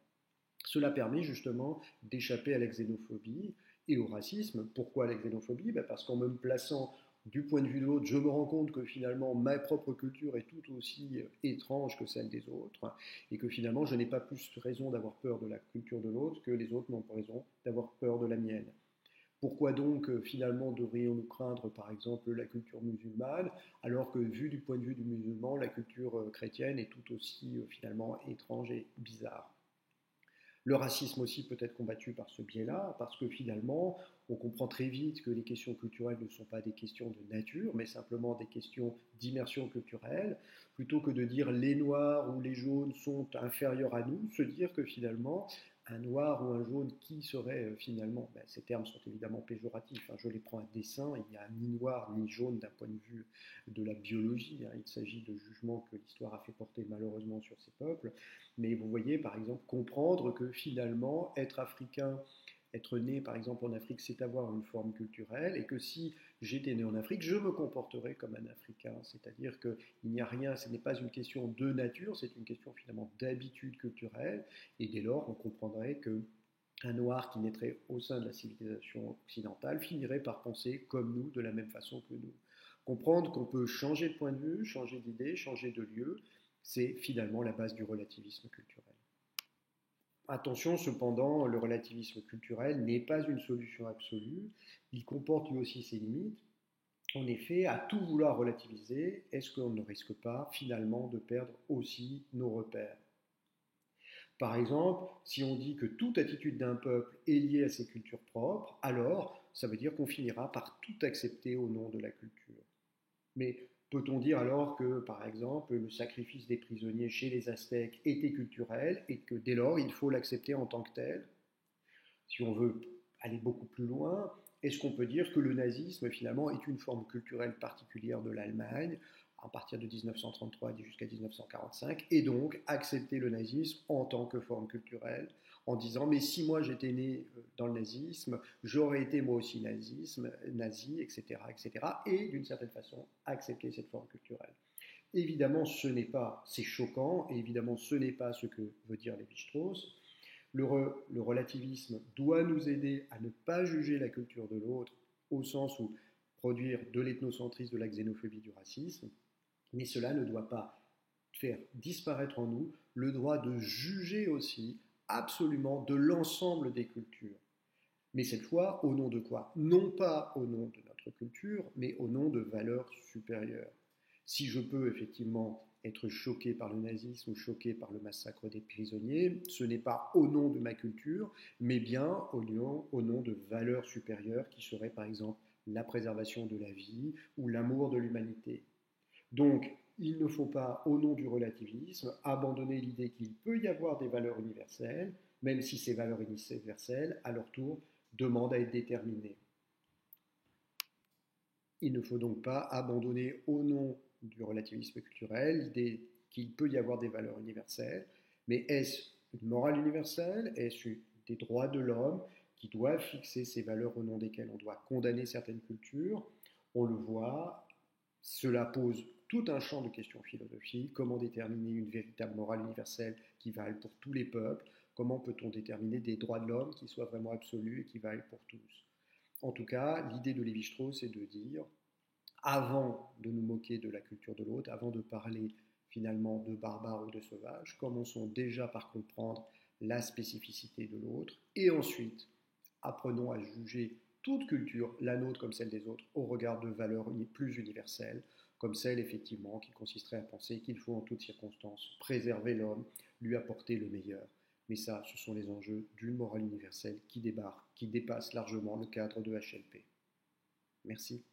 Cela permet justement d'échapper à la xénophobie et au racisme. Pourquoi la xénophobie? Parce qu'en me plaçant du point de vue de l'autre, je me rends compte que finalement ma propre culture est tout aussi étrange que celle des autres et que finalement je n'ai pas plus raison d'avoir peur de la culture de l'autre que les autres n'ont pas raison d'avoir peur de la mienne. Pourquoi donc finalement devrions-nous craindre par exemple la culture musulmane alors que vu du point de vue du musulman, la culture chrétienne est tout aussi finalement étrange et bizarre? Le racisme aussi peut être combattu par ce biais-là, parce que finalement, on comprend très vite que les questions culturelles ne sont pas des questions de nature, mais simplement des questions d'immersion culturelle. Plutôt que de dire les noirs ou les jaunes sont inférieurs à nous, se dire que finalement, un noir ou un jaune qui serait finalement, ces termes sont évidemment péjoratifs, je les prends à dessein, il n'y a ni noir ni jaune d'un point de vue de la biologie, il s'agit de jugements que l'histoire a fait porter malheureusement sur ces peuples, mais vous voyez, par exemple, comprendre que finalement, être africain, être né, par exemple, en Afrique, c'est avoir une forme culturelle, et que si j'étais né en Afrique, je me comporterais comme un Africain. C'est-à-dire qu'il n'y a rien, ce n'est pas une question de nature, c'est une question finalement d'habitude culturelle, et dès lors, on comprendrait que un noir qui naîtrait au sein de la civilisation occidentale finirait par penser comme nous, de la même façon que nous. Comprendre qu'on peut changer de point de vue, changer d'idée, changer de lieu, c'est finalement la base du relativisme culturel. Attention cependant, le relativisme culturel n'est pas une solution absolue, il comporte lui aussi ses limites. En effet, à tout vouloir relativiser, est-ce qu'on ne risque pas finalement de perdre aussi nos repères? Par exemple, si on dit que toute attitude d'un peuple est liée à ses cultures propres, alors ça veut dire qu'on finira par tout accepter au nom de la culture. Mais peut-on dire alors que, par exemple, le sacrifice des prisonniers chez les Aztèques était culturel et que dès lors, il faut l'accepter en tant que tel? Si on veut aller beaucoup plus loin, est-ce qu'on peut dire que le nazisme, finalement, est une forme culturelle particulière de l'Allemagne à partir de 1933 jusqu'à 1945, et donc accepter le nazisme en tant que forme culturelle, en disant mais si moi j'étais né dans le nazisme, j'aurais été moi aussi nazi, etc., etc., et d'une certaine façon accepter cette forme culturelle. Évidemment, ce n'est pas, c'est choquant, et évidemment, ce n'est pas ce que veut dire Lévi-Strauss. Le relativisme doit nous aider à ne pas juger la culture de l'autre, au sens où produire de l'ethnocentrisme, de la xénophobie, du racisme, mais cela ne doit pas faire disparaître en nous le droit de juger aussi absolument de l'ensemble des cultures. Mais cette fois, au nom de quoi? Non pas au nom de notre culture, mais au nom de valeurs supérieures. Si je peux effectivement être choqué par le nazisme ou choqué par le massacre des prisonniers, ce n'est pas au nom de ma culture, mais bien au nom de valeurs supérieures qui seraient par exemple la préservation de la vie ou l'amour de l'humanité. Donc, il ne faut pas, au nom du relativisme, abandonner l'idée qu'il peut y avoir des valeurs universelles, même si ces valeurs universelles, à leur tour, demandent à être déterminées. Il ne faut donc pas abandonner, au nom du relativisme culturel, l'idée qu'il peut y avoir des valeurs universelles, mais est-ce une morale universelle? Est-ce des droits de l'homme qui doivent fixer ces valeurs au nom desquelles on doit condamner certaines cultures? On le voit, cela pose tout un champ de questions philosophiques. Comment déterminer une véritable morale universelle qui vale pour tous les peuples? comment peut-on déterminer des droits de l'homme qui soient vraiment absolus et qui valent pour tous. En tout cas, l'idée de Lévi-Strauss est de dire, avant de nous moquer de la culture de l'autre, avant de parler finalement de barbare ou de sauvage, commençons déjà par comprendre la spécificité de l'autre, et ensuite apprenons à juger toute culture, la nôtre comme celle des autres, au regard de valeurs plus universelles, comme celle effectivement qui consisterait à penser qu'il faut en toutes circonstances préserver l'homme, lui apporter le meilleur. Mais ça, ce sont les enjeux d'une morale universelle qui dépassent largement le cadre de HLP. Merci.